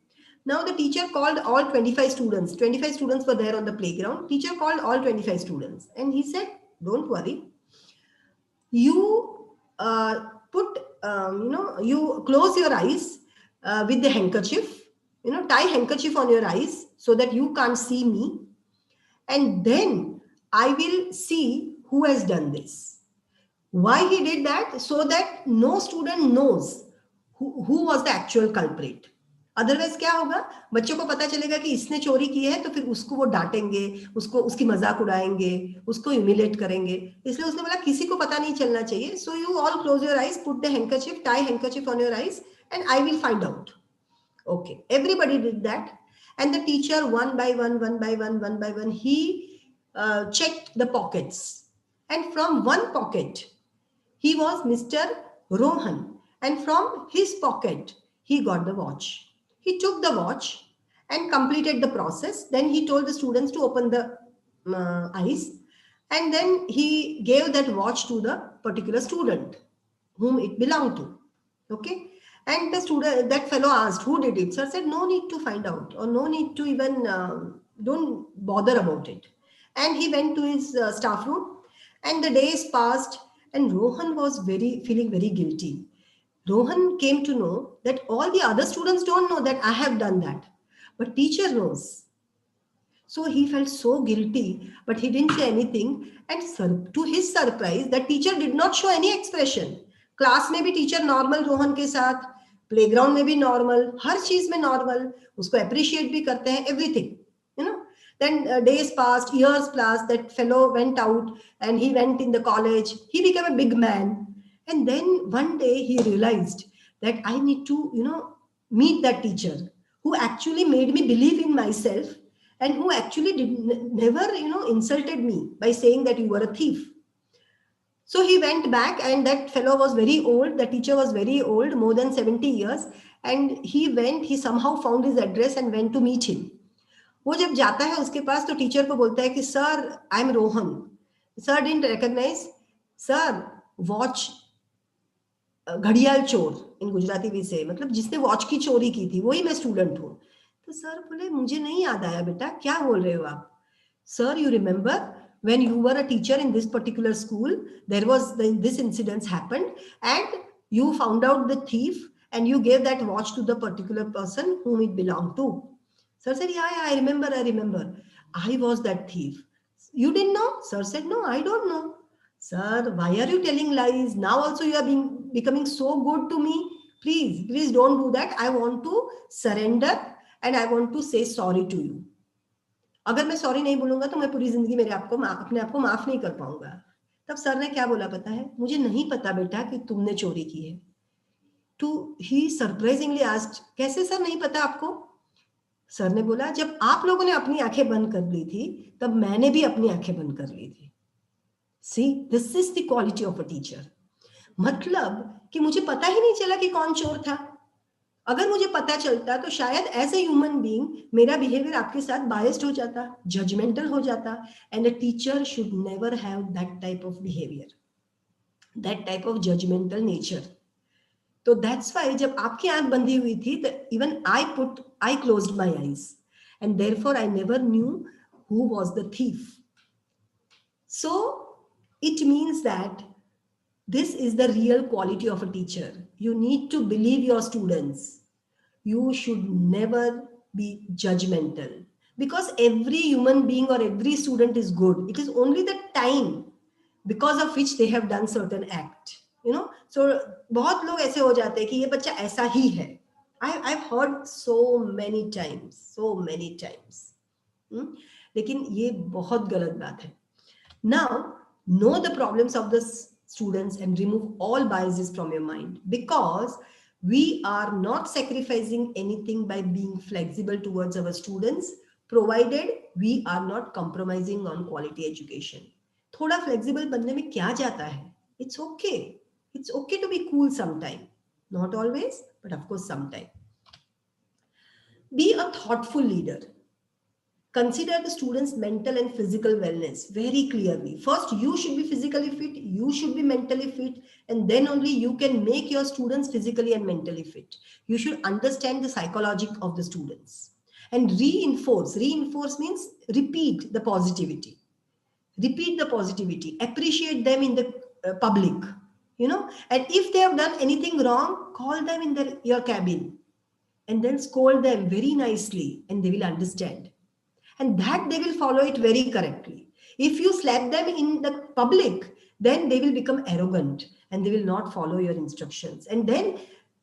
Now the teacher called all 25 students. 25 students were there on the playground. Teacher called all 25 students and he said, don't worry. You you close your eyes with the handkerchief, tie handkerchief on your eyes so that you can't see me. And then I will see who has done this. Why he did that? So that no student knows who was the actual culprit. Otherwise क्या होगा, बच्चों को पता चलेगा कि इसने चोरी की है, तो फिर उसको वो डांटेंगे, उसको उसकी मजाक उड़ाएंगे, उसको ह्यूमिलेट करेंगे. इसलिए उसने बोला किसी को पता नहीं चलना चाहिए. So you all close your eyes, put the handkerchief, tie handkerchief on your eyes, and I will find out. Okay, everybody did that, and the teacher one by one, he checked the pockets, and from one pocket he was Mr. Rohan, and from his pocket he got the watch. He took the watch and completed the process. Then he told the students to open the eyes, and then he gave that watch to the particular student whom it belonged to. Okay. And the student, that fellow asked, who did it? Sir said, no need to find out, or no need to even, don't bother about it. And he went to his staff room, and the days passed, and Rohan was feeling very guilty. Rohan came to know that all the other students don't know that I have done that, but teacher knows. So he felt so guilty, but he didn't say anything. And to his surprise, that teacher did not show any expression. Class में भी teacher normal Rohan के साथ, playground में भी normal, हर चीज में normal, उसको appreciate भी करते हैं, everything, Then days passed, years passed, that fellow went out and he went in the college. He became a big man. And then one day he realized that I need to, meet that teacher who actually made me believe in myself and who actually never, insulted me by saying that you were a thief. So he went back, and that fellow was very old. The teacher was very old, more than 70 years. And he somehow found his address and went to meet him. वो जब जाता है उसके पास, तो teacher को बोलता है कि sir, I am Rohan. Sir didn't recognize. Sir, watch, घड़ियाल चोर इन गुजराती भी से, मतलब जिसने वॉच की चोरी की थी, वही मैं स्टूडेंट हूँ. तो सर बोले, मुझे नहीं याद आया बेटा, क्या बोल रहे हो आप? Sir, you remember when you were a teacher in this particular school, there was this incident happened, and you found out the thief and you gave that watch to the particular person whom it belonged to. Sir said, yeah, I remember. I was that thief. You didn't know? Sir said, no, I don't know. Sir, why are you telling lies? Now also you are becoming so good to me. Please don't do that. I want to surrender and I want to say sorry to you. अगर मैं sorry नहीं बोलूंगा तो मैं पूरी जिंदगी अपने आप को माफ नहीं कर पाऊंगा. तब सर ने क्या बोला पता है? मुझे नहीं पता बेटा कि तुमने चोरी की है. ही सरप्राइजिंगली आस्क्ड, कैसे सर नहीं पता आपको? सर ने बोला, जब आप लोगों ने अपनी आंखें बंद कर ली थी, तब मैंने भी अपनी आंखें बंद कर ली थी. See, this is the quality of a teacher. मतलब कि मुझे पता ही नहीं चला कि कौन चोर था. अगर मुझे पता चलता तो शायद एज ए ह्यूमन बीइंग मेरा बिहेवियर आपके साथ बायस्ड हो जाता, जजमेंटल हो जाता. And a teacher should never have that type of behaviour, that type of judgemental nature. तो दैट्स व्हाई जब आपकी आंख बंधी हुई थी, even I closed my eyes, and therefore I never knew who was the thief. So it means that this is the real quality of a teacher. You need to believe your students. You should never be judgmental, because every human being or every student is good. It is only the time because of which they have done certain act. So बहुत लोग ऐसे हो जाते हैं कि ये बच्चा ऐसा ही है. I've heard so many times. लेकिन ये बहुत गलत बात है. Now, know the problems of the students and remove all biases from your mind, because we are not sacrificing anything by being flexible towards our students, provided we are not compromising on quality education. थोड़ा flexible बनने में क्या जाता है? It's okay. It's okay to be cool sometime. Not always, but of course sometime. Be a thoughtful leader. Consider the students' mental and physical wellness very clearly. First, you should be physically fit, you should be mentally fit, and then only you can make your students physically and mentally fit. You should understand the psychology of the students. And reinforce. Reinforce means repeat the positivity. Repeat the positivity. Appreciate them in the public. And if they have done anything wrong, call them in your cabin. And then scold them very nicely, and they will understand. And that they will follow it very correctly. If you slap them in the public, then they will become arrogant and they will not follow your instructions. And then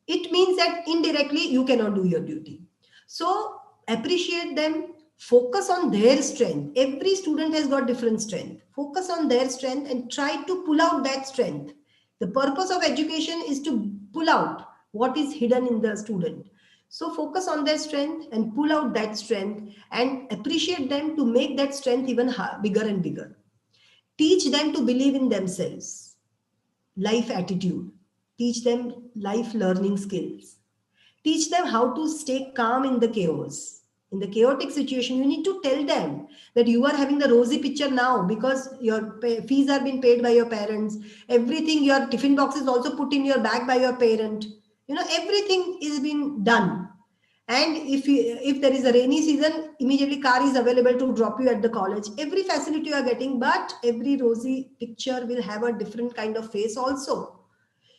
it means that indirectly you cannot do your duty. So appreciate them, focus on their strength. Every student has got different strength. Focus on their strength and try to pull out that strength. The purpose of education is to pull out what is hidden in the student. So focus on their strength and pull out that strength and appreciate them to make that strength even bigger and bigger. Teach them to believe in themselves. Life attitude. Teach them life learning skills. Teach them how to stay calm in the chaos. In the chaotic situation, you need to tell them that you are having the rosy picture now because your fees are being paid by your parents. Everything, your tiffin box is also put in your bag by your parent. Everything is being done. And if there is a rainy season, immediately car is available to drop you at the college. Every facility you are getting, but every rosy picture will have a different kind of face also.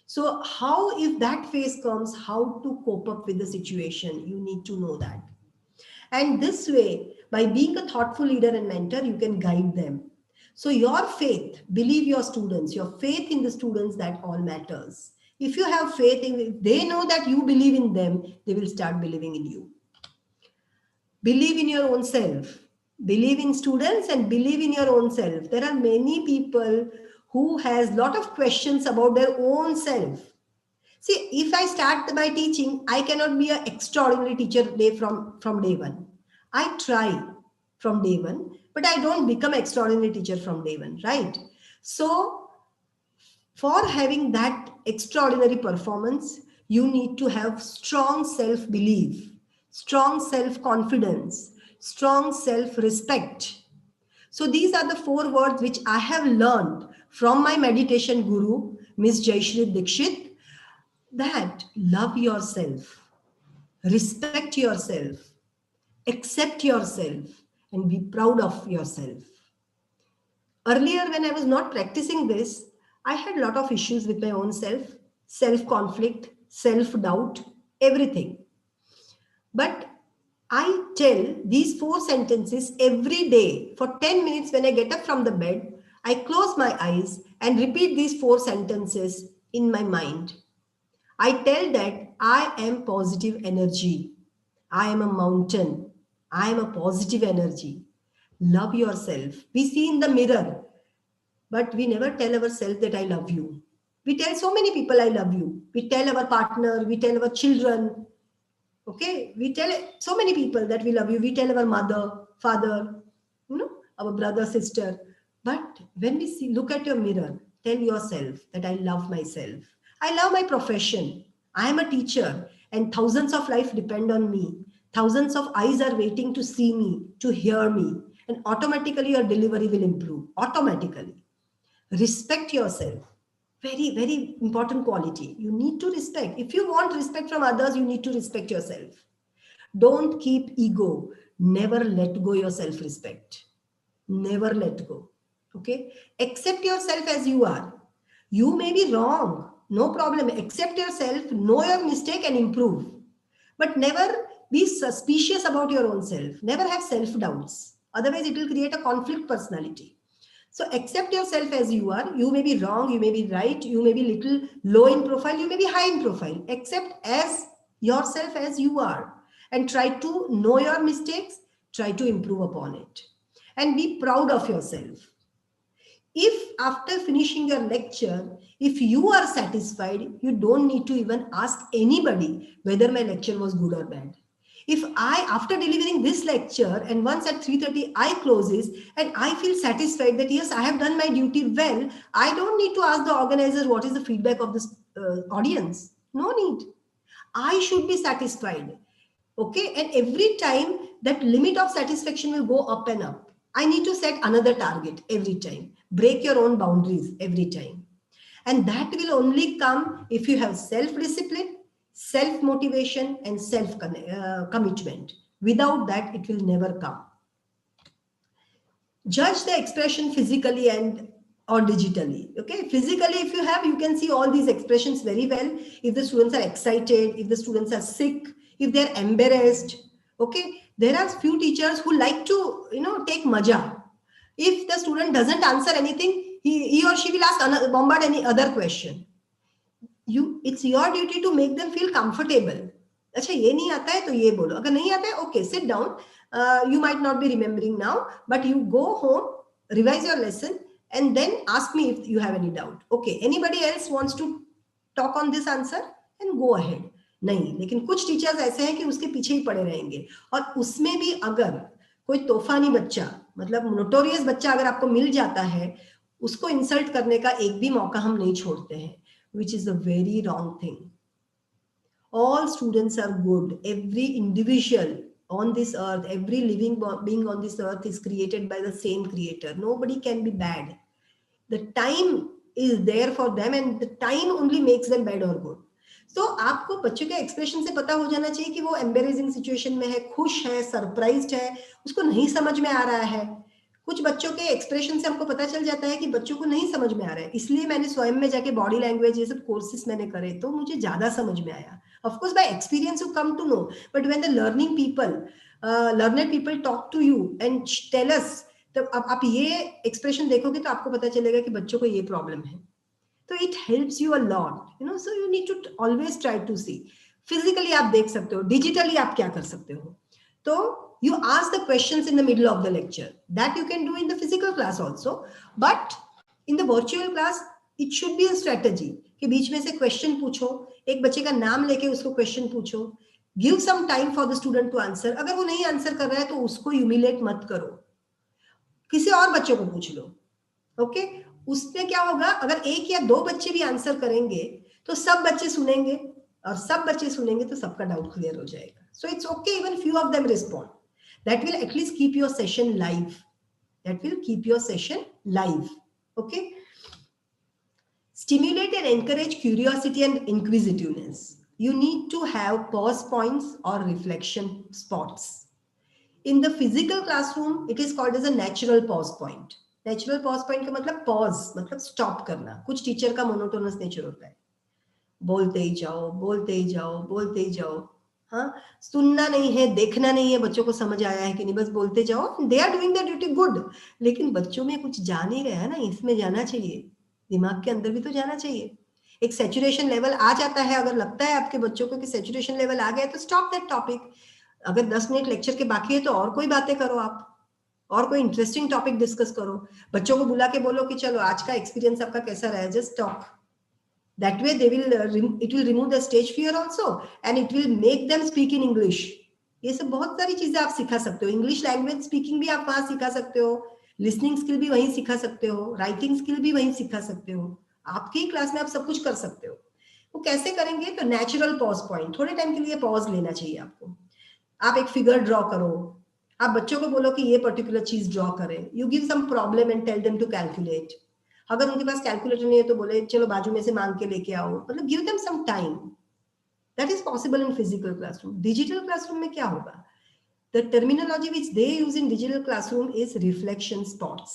So how, if that phase comes, how to cope up with the situation, you need to know that. And this way, by being a thoughtful leader and mentor, you can guide them. So your faith, believe your students, your faith in the students, that all matters. If you have faith in, they know that you believe in them, they will start believing in you. Believe in your own self. Believe in students and believe in your own self. There are many people who has lot of questions about their own self. See, if I start my teaching, I cannot be an extraordinary teacher from day one. I try from day one, but I don't become extraordinary teacher from day one, right? So for having that extraordinary performance, you need to have strong self-belief, strong self-confidence, strong self-respect. So these are the 4 words which I have learned from my meditation guru, Ms. Jayshree Dikshit, that love yourself, respect yourself, accept yourself, and be proud of yourself. Earlier, when I was not practicing this, I had a lot of issues with my own self, self-conflict, self-doubt, everything. But I tell these 4 sentences every day for 10 minutes when I get up from the bed. I close my eyes and repeat these 4 sentences in my mind. I tell that I am positive energy. I am a mountain. I am a positive energy. Love yourself. We see in the mirror, but we never tell ourselves that I love you. We tell so many people I love you. We tell our partner, we tell our children. Okay, we tell so many people that we love you. We tell our mother, father, our brother, sister. But when we look at your mirror, tell yourself that I love myself. I love my profession. I am a teacher and thousands of lives depend on me. Thousands of eyes are waiting to see me, to hear me. And automatically your delivery will improve. Automatically. Respect yourself. Very, very important quality. You need to respect. If you want respect from others, you need to respect yourself. Don't keep ego. Never let go your self-respect. Never let go. Okay, accept yourself as you are. You may be wrong, no problem. Accept yourself, know your mistake and improve. But never be suspicious about your own self. Never have self-doubts. Otherwise, it will create a conflict personality. So accept yourself as you are. You may be wrong, you may be right, you may be little low in profile, you may be high in profile. Accept as yourself as you are and try to know your mistakes, try to improve upon it. And be proud of yourself. If after finishing your lecture, if you are satisfied, you don't need to even ask anybody whether my lecture was good or bad. If I, after delivering this lecture and once at 3:30 I closes and I feel satisfied that yes, I have done my duty well, I don't need to ask the organizer what is the feedback of this audience. No need. I should be satisfied. Okay, and every time that limit of satisfaction will go up and up. I need to set another target every time. Break your own boundaries every time. And that will only come if you have self-discipline, self-motivation, and self-commitment. Without that, it will never come. Judge the expression physically and or digitally. Okay, physically, if you have, you can see all these expressions very well. If the students are excited, if the students are sick, if they're embarrassed. Okay, there are few teachers who like to take maja. If the student doesn't answer anything, he or she will ask bombard any other question. It's your duty to make them feel comfortable. अच्छा ये नहीं आता है तो ये बोलो, अगर नहीं आता है okay, sit down. You might not be remembering now, but you go home, revise your lesson, and then ask me if you have any doubt. Okay, anybody else wants to talk on this answer and go ahead. नहीं, लेकिन कुछ teachers ऐसे हैं कि उसके पीछे ही पड़े रहेंगे और उसमें भी अगर कोई तूफानी बच्चा, मतलब नोटोरियस बच्चा अगर आपको मिल जाता है, उसको इंसल्ट करने का एक भी मौका हम नहीं छोड़ते हैं, which is a very wrong thing. All students are good. Every individual on this earth, every living being on this earth is created by the same creator. Nobody can be bad. The time is there for them and the time only makes them bad or good. So आपको बच्चों के expression से पता हो जाना चाहिए कि वो एम्बेरेसिंग सिचुएशन में है, खुश है, सरप्राइज्ड है, उसको नहीं समझ में आ रहा है. कुछ बच्चों के एक्सप्रेशन से हमको पता चल जाता है कि बच्चों को नहीं समझ में आ रहा है. इसलिए मैंने स्वयं में जाके बॉडी लैंग्वेज ये सब कोर्सेस मैंने करे तो मुझे ज्यादा समझ में आया. Of course, by experience you come to know, but when the learned people talk to you and tell us, तब आप ये एक्सप्रेशन देखोगे तो आपको पता चलेगा कि बच्चों को ये प्रॉब्लम है. तो it helps you a lot, so you need to always try to see. Physically आप देख सकते हो, digitally आप क्या कर सकते हो. तो you ask the questions in the middle of the lecture. That you can do in the physical class also, but in the virtual class it should be a strategy कि बीच में से क्वेश्चन पूछो, एक बच्चे का नाम लेके उसको क्वेश्चन पूछो, give some time for the student to answer. अगर वो नहीं आंसर कर रहा है तो उसको ह्यूमिलेट मत करो, किसी और बच्चों को पूछ लो. ओके, उसमें क्या होगा, अगर एक या दो बच्चे भी आंसर करेंगे तो सब बच्चे सुनेंगे और सब बच्चे सुनेंगे तो सबका डाउट क्लियर हो जाएगा. So it's okay even few of them respond. That will at least keep your session live. That will keep your session live. Okay. Stimulate and encourage curiosity and inquisitiveness. You need to have pause points or reflection spots. In the physical classroom, it is called as a natural pause point. Natural pause point का मतलब pause, मतलब stop करना. कुछ teacher का monotonous nature होता है, बोलते ही जाओ, बोलते ही जाओ, बोलते ही जाओ. हाँ, सुनना नहीं है, देखना नहीं है बच्चों को समझ आया है कि नहीं, बस बोलते जाओ. They are doing their duty, good. लेकिन बच्चों में कुछ जा नहीं रहा है ना, इसमें जाना चाहिए, दिमाग के अंदर भी तो जाना चाहिए. एक सैचुरेशन लेवल आ जाता है, अगर लगता है आपके बच्चों को कि सैचुरेशन लेवल आ गया तो स्टॉप दैट टॉपिक. अगर 10 मिनट लेक्चर के बाकी है तो और कोई बातें करो आप, और कोई इंटरेस्टिंग टॉपिक डिस्कस करो. बच्चों को बुला के बोलो कि चलो आज का एक्सपीरियंस आपका कैसा रहा है, just talk. That way they will it will remove the stage fear also and it will make them speak in English. ये सब बहुत सारी चीजें आप सिखा सकते हो. इंग्लिश लैंग्वेज स्पीकिंग भी आप वहां सिखा सकते हो, लिसनिंग स्किल भी वहीं सिखा सकते हो, राइटिंग स्किल भी वहीं सिखा सकते हो. आपकी क्लास में आप सब कुछ कर सकते हो. वो कैसे करेंगे, तो नेचुरल पॉज पॉइंट, थोड़े टाइम के लिए पॉज लेना चाहिए आपको. आप एक फिगर ड्रॉ करो, आप बच्चों को बोलो कि ये पर्टिकुलर चीज ड्रॉ करें. You give some problem and tell them to calculate. अगर उनके पास कैलकुलेटर नहीं है तो बोले चलो बाजू में से मांग के लेके आओ. मतलब give them some time. That is possible in physical classroom. Digital classroom में क्या होगा, the terminology which they use in digital classroom is reflection spots.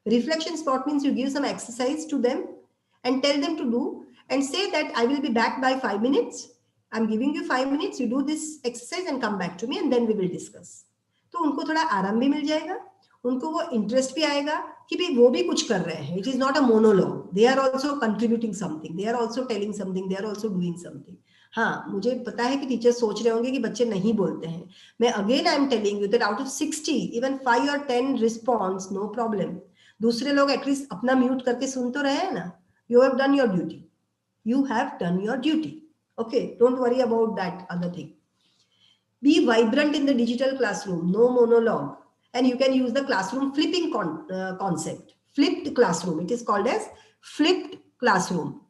Reflection spot means you give some exercise to them and tell them to do and say that I will be back by 5 minutes. I'm giving you 5 minutes. You do this exercise and come back to me and then we will discuss. तो उनको थोड़ा आराम भी मिल जाएगा, उनको वो interest भी आएगा कि भाई वो भी कुछ कर रहे हैं. It is not a monologue. They are also contributing something. They are also telling something. They are also doing something. हाँ, मुझे पता है कि टीचर सोच रहे होंगे कि बच्चे नहीं बोलते हैं. मैं again I am telling you that out of 60 even 5 or 10 response, no problem. दूसरे लोग एटलीस्ट अपना म्यूट करके सुन तो रहे हैं ना. You have done your duty. You have done your duty. Okay, don't worry about that other thing. Be vibrant in the digital classroom. No monologue. And you can use the classroom flipping concept. Flipped classroom. It is called as flipped classroom.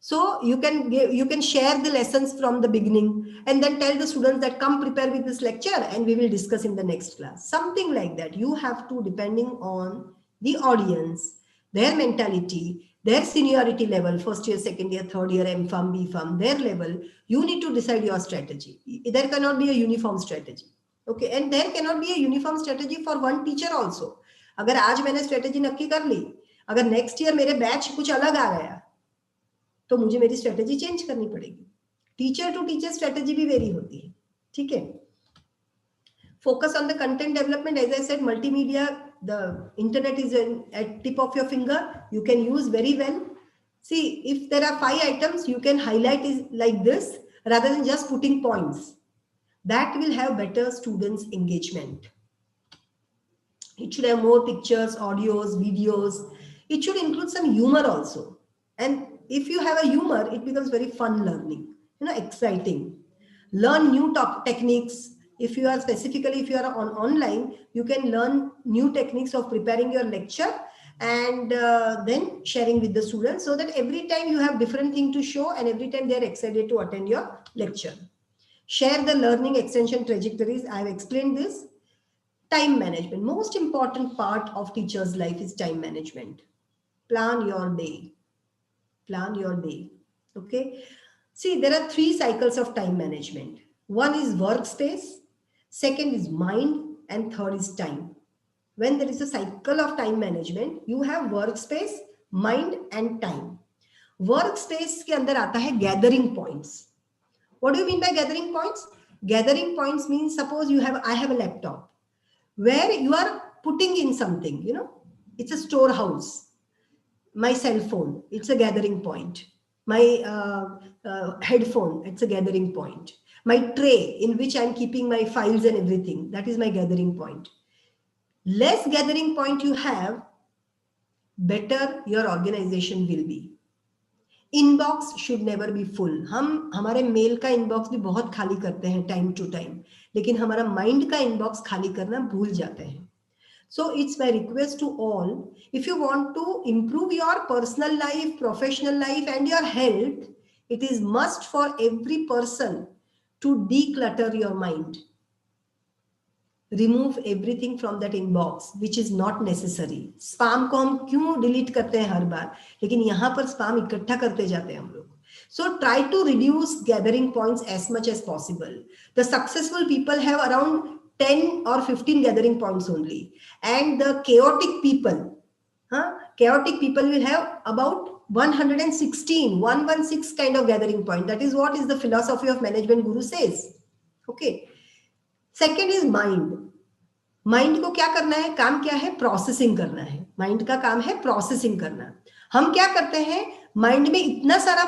So you can share the lessons from the beginning and then tell the students that come prepare with this lecture and we will discuss in the next class. Something like that. You have to, depending on the audience, their mentality, their seniority level, first year, second year, third year, M.Pharm, B.Pharm, their level, you need to decide your strategy. There cannot be a uniform strategy. Okay, and there cannot be a uniform strategy for one teacher also. अगर आज मैंने strategy नक्की कर ली, अगर next year मेरे batch कुछ अलग आ गया, तो मुझे मेरी strategy change करनी पड़ेगी. Teacher to teacher strategy भी vary होती है. ठीक है? Focus on the content development. As I said, multimedia, the internet is at tip of your finger. You can use very well. See, if there are 5 items, you can highlight it like this rather than just putting points. That will have better students' engagement. It should have more pictures, audios, videos. It should include some humor also. And if you have a humor, it becomes very fun learning, exciting. Learn new techniques. If you are on online, you can learn new techniques of preparing your lecture and then sharing with the students so that every time you have different thing to show and every time they are excited to attend your lecture. Share the learning extension trajectories. I have explained this. Time management. Most important part of teacher's life is time management. Plan your day. Plan your day. Okay. See, there are 3 cycles of time management. One is workspace, second is mind, and third is time. When there is a cycle of time management, you have workspace, mind, and time. Workspace के अंदर आता है gathering points. What do you mean by gathering points? Gathering points means suppose I have a laptop where you are putting in something, it's a storehouse. My cell phone, it's a gathering point. My headphone, it's a gathering point. My tray in which I'm keeping my files and everything, that is my gathering point. Less gathering point you have, better your organization will be. Inbox should never be full. हम हमारे mail का inbox भी बहुत खाली करते हैं time to time, लेकिन हमारा mind का inbox खाली करना भूल जाते हैं. So it's my request to all, if you want to improve your personal life, professional life and your health, it is must for every person to declutter your mind. Remove everything from that inbox which is not necessary. Spam को हम क्यों delete करते हैं हर बार, लेकिन यहाँ पर spam इकट्ठा करते जाते हैं हम लोग. So try to reduce gathering points as much as possible. The successful people have around 10 or 15 gathering points only, and the chaotic people will have about 116 kind of gathering point. That is what is the philosophy of management guru says. Okay. Second is mind. Mind को क्या करना है? काम क्या है? Processing करना है. Mind का काम है processing करना. हम क्या करते हैं? Mind में इतना सारा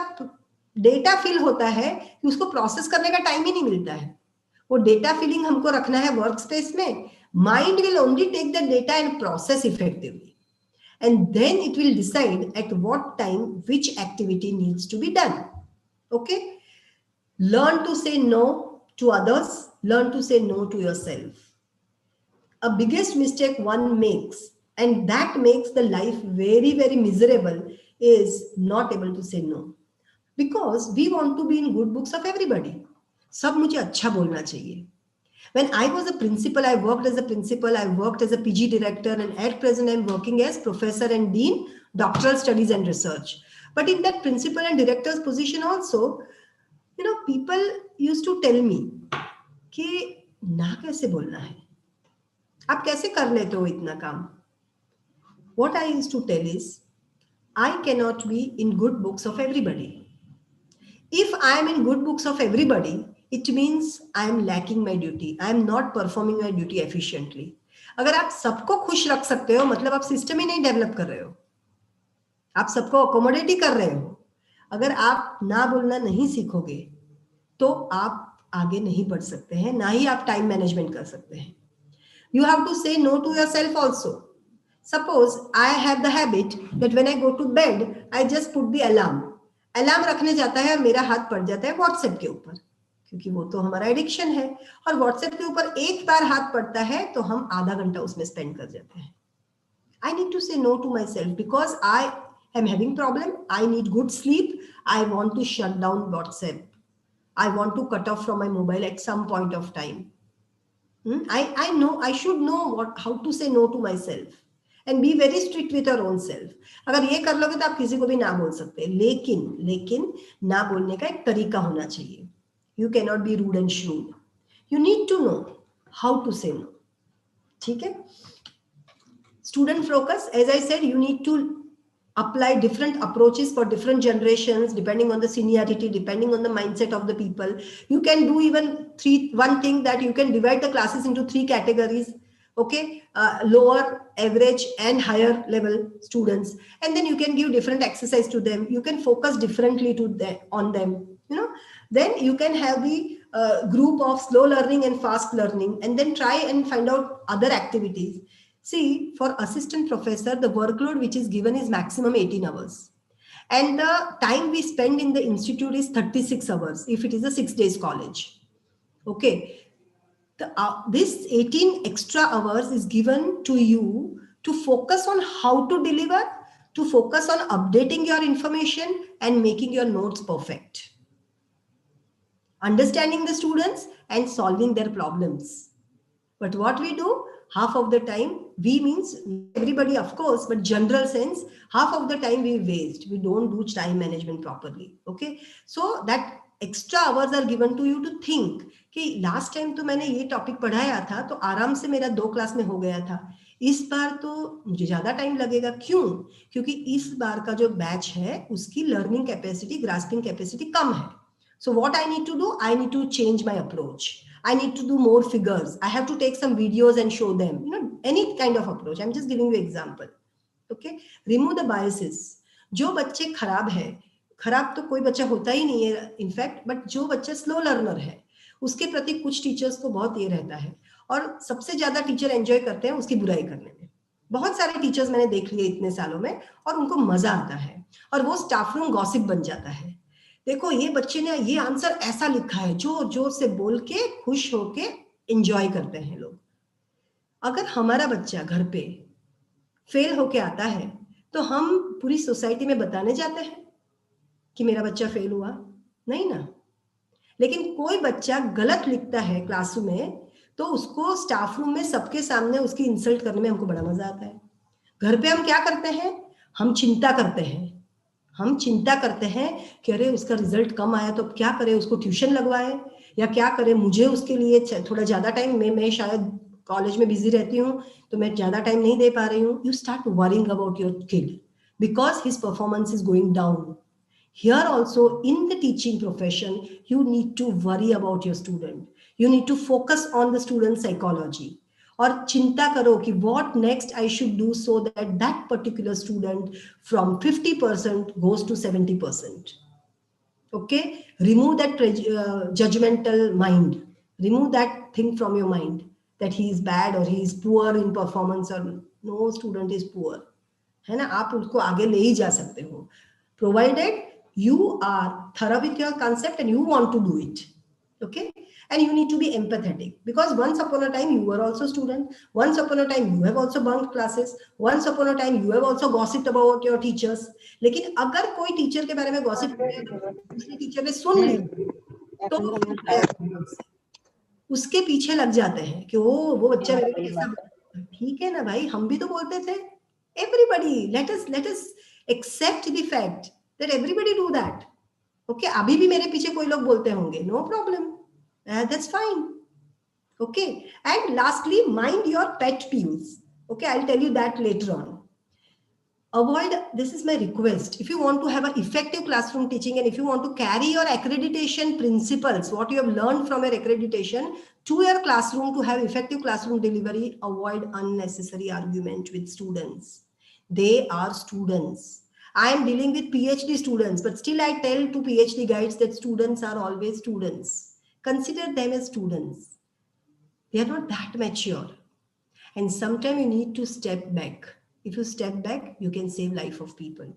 data fill होता है कि उसको process करने का time ही नहीं मिलता है. वो data filling हमको रखना है workspace में. Mind will only take the data and process effectively. And then it will decide at what time which activity needs to be done. Okay? Learn to say no to others. Learn to say no to yourself. A biggest mistake one makes, and that makes the life very, very miserable, is not able to say no. Because we want to be in good books of everybody. सब मुझे अच्छा बोलना चाहिए. When I was a principal, I worked as a principal, I worked as a PG director, and at present I'm working as professor and dean, doctoral studies and research. But in that principal and director's position also, people used to tell me कि ना कैसे बोलना है, आप कैसे कर लेते हो इतना काम. what I used to tell is, I cannot be in good books of everybody. If I am in good books of everybody, it means I am lacking my duty. I am not performing my duty efficiently. अगर आप सबको खुश रख सकते हो, मतलब आप system ही नहीं डेवलप कर रहे हो, आप सबको अकोमोडेट ही कर रहे हो. अगर आप ना बोलना नहीं सीखोगे तो आप आगे नहीं बढ़ सकते हैं, ना ही आप टाइम मैनेजमेंट कर सकते हैं. You have to say no to yourself also. Suppose I have the habit that when I go to bed, I just put the alarm. Alarm रखने जाता है और मेरा हाथ पड़ जाता है व्हाट्सएप के ऊपर, क्योंकि वो तो हमारा एडिक्शन है. और व्हाट्सएप के ऊपर एक बार हाथ पड़ता है तो हम आधा घंटा उसमें स्पेंड कर जाते हैं. I need to say no to myself because I am having problem. I need good sleep. I want to shut down WhatsApp. I want to cut off from my mobile at some point of time. I know, I should know how to say no to myself and be very strict with your own self. अगर ये कर लोगे तो आप किसी को भी ना बोल सकते हैं, लेकिन ना बोलने का एक तरीका होना चाहिए. You cannot be rude and shrewd. You need to know how to say no. ठीक है? Student focus, as I said, you need to apply different approaches for different generations, depending on the seniority, depending on the mindset of the people. You can do even one thing that you can divide the classes into 3 categories. Okay, lower, average, and higher level students, and then you can give different exercise to them. You can focus differently on them. Then you can have the group of slow learning and fast learning, and then try and find out other activities. See, for assistant professor, the workload which is given is maximum 18 hours. And the time we spend in the institute is 36 hours if it is a 6 days college. Okay. This 18 extra hours is given to you to focus on how to deliver, to focus on updating your information and making your notes perfect. Understanding the students and solving their problems. But what we do, half of the time, we means everybody, of course, but general sense, half of the time we waste. We don't do time management properly. Okay. So that extra hours are given to you to think कि last time तो मैंने ये topic पढ़ाया था तो आराम से मेरा 2 क्लास में हो गया था. इस बार तो मुझे ज़्यादा टाइम लगेगा. क्यों? क्योंकि इस बार का जो बैच है उसकी लर्निंग कैपेसिटी, ग्रास्पिंग कैपेसिटी कम है. So what I need to do? I need to change my approach. I need to do more figures. I have to take some videos and show them. Any kind of approach. I'm just giving you example. Okay. Remove the biases. जो बच्चे खराब है, खराब तो कोई बच्चा होता ही नहीं है इनफैक्ट, बट जो बच्चा स्लो लर्नर है उसके प्रति कुछ टीचर्स को बहुत ये रहता है, और सबसे ज्यादा टीचर एंजॉय करते हैं उसकी बुराई करने में. बहुत सारे टीचर्स मैंने देख लिए इतने सालों में और उनको मजा आता है और वो स्टाफ रूम गॉसिप बन जाता है. देखो ये बच्चे ने ये आंसर ऐसा लिखा है, जो जोर से बोल के खुश होके एंजॉय करते हैं लोग. अगर हमारा बच्चा घर पे फेल होके आता है तो हम पूरी सोसाइटी में बताने जाते हैं कि मेरा बच्चा फेल हुआ? नहीं ना. लेकिन कोई बच्चा गलत लिखता है क्लास में तो उसको स्टाफ रूम में सबके सामने उसकी इंसल्ट करने में हमको बड़ा मजा आता है. घर पे हम क्या करते हैं? हम चिंता करते हैं. हम चिंता करते हैं कि अरे उसका रिजल्ट कम आया तो क्या करें, उसको ट्यूशन लगवाए या क्या करें, मुझे उसके लिए थोड़ा ज्यादा टाइम, मैं शायद कॉलेज में बिजी रहती हूँ तो मैं ज्यादा टाइम नहीं दे पा रही हूँ. You start worrying about your kid because his performance is going down. Here also in the teaching profession, you need to worry about your student. You need to focus on the student psychology. और चिंता करो कि what next I should do so that that particular student from 50% goes to 70%. Okay, remove that judgmental mind. Remove that thing from your mind that he is bad or he is poor in performance, or no student is poor. है ना, आप उसको आगे ले ही जा सकते हो, provided you are thorough with your concept and you want to do it. Okay. And you need to be empathetic because once upon a time you were also student. Once upon a time you have also bunked classes. Once upon a time you have also gossiped about your teachers. लेकिन अगर कोई teacher के बारे में gossip दूसरे teacher ने सुन ली तो उसके पीछे लग जाते हैं कि वो बच्चा मेरे को कैसा. ठीक है ना भाई, हम भी तो बोलते थे. Everybody, let us accept the fact that everybody do that. Okay, अभी भी मेरे पीछे कोई लोग बोलते होंगे, no problem, that's fine. Okay, and lastly, mind your pet peeves. Okay, I'll tell you that later on. avoid, this is my request, if you want to have an effective classroom teaching and if you want to carry your accreditation principles, what you have learned from your accreditation to your classroom to have effective classroom delivery, avoid unnecessary argument with students. They are students. I am dealing with PhD students, but still I tell to PhD guides that students are always students. Consider them as students. They are not that mature. And sometimes you need to step back. If you step back, you can save life of people.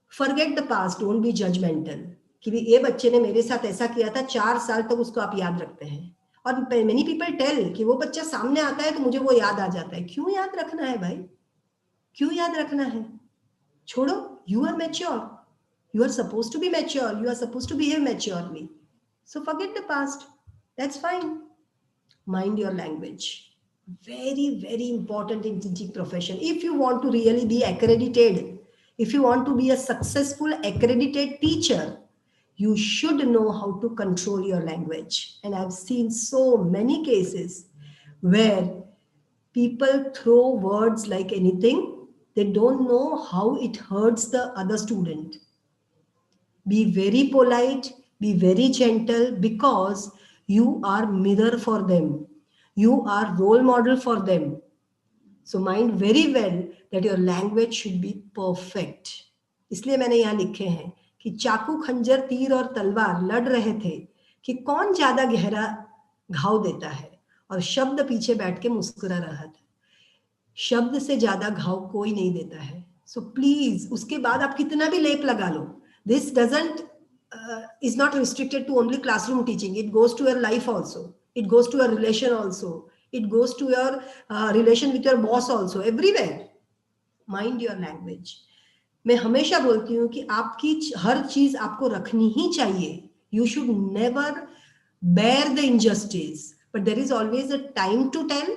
Forget the past, don't be judgmental. कि ये बच्चे ने मेरे साथ ऐसा किया था, 4 साल तक उसको आप याद रखते हैं. और many people tell कि वो बच्चा सामने आता है तो मुझे वो याद आ जाता है. क्यों याद रखना है भाई? क्यों याद रखना है? छोड़ो, you are mature. You are supposed to be mature. You are supposed to behave maturely. So forget the past. That's fine. Mind your language. Very, very important in teaching profession. If you want to really be accredited, if you want to be a successful accredited teacher, you should know how to control your language. And I've seen so many cases where people throw words like anything. They don't know how it hurts the other student. Be very polite, be very gentle, because you are mirror for them. You are role model for them. So mind very well that your language should be perfect. इसलिए मैंने यहाँ लिखे हैं कि चाकू, खंजर, तीर और तलवार लड़ रहे थे कि कौन ज्यादा गहरा घाव देता है, और शब्द पीछे बैठ के मुस्कुरा रहा था. शब्द से ज्यादा घाव कोई नहीं देता है. So please, उसके बाद आप कितना भी लेप लगा लो. This doesn't is not restricted to only classroom teaching. It goes to your life also. It goes to your relation also. It goes to your relation with your boss also. Everywhere. Mind your language. मैं हमेशा बोलती हूँ कि आपकी हर चीज आपको रखनी ही चाहिए. You should never bear the injustice. But there is always a time to tell.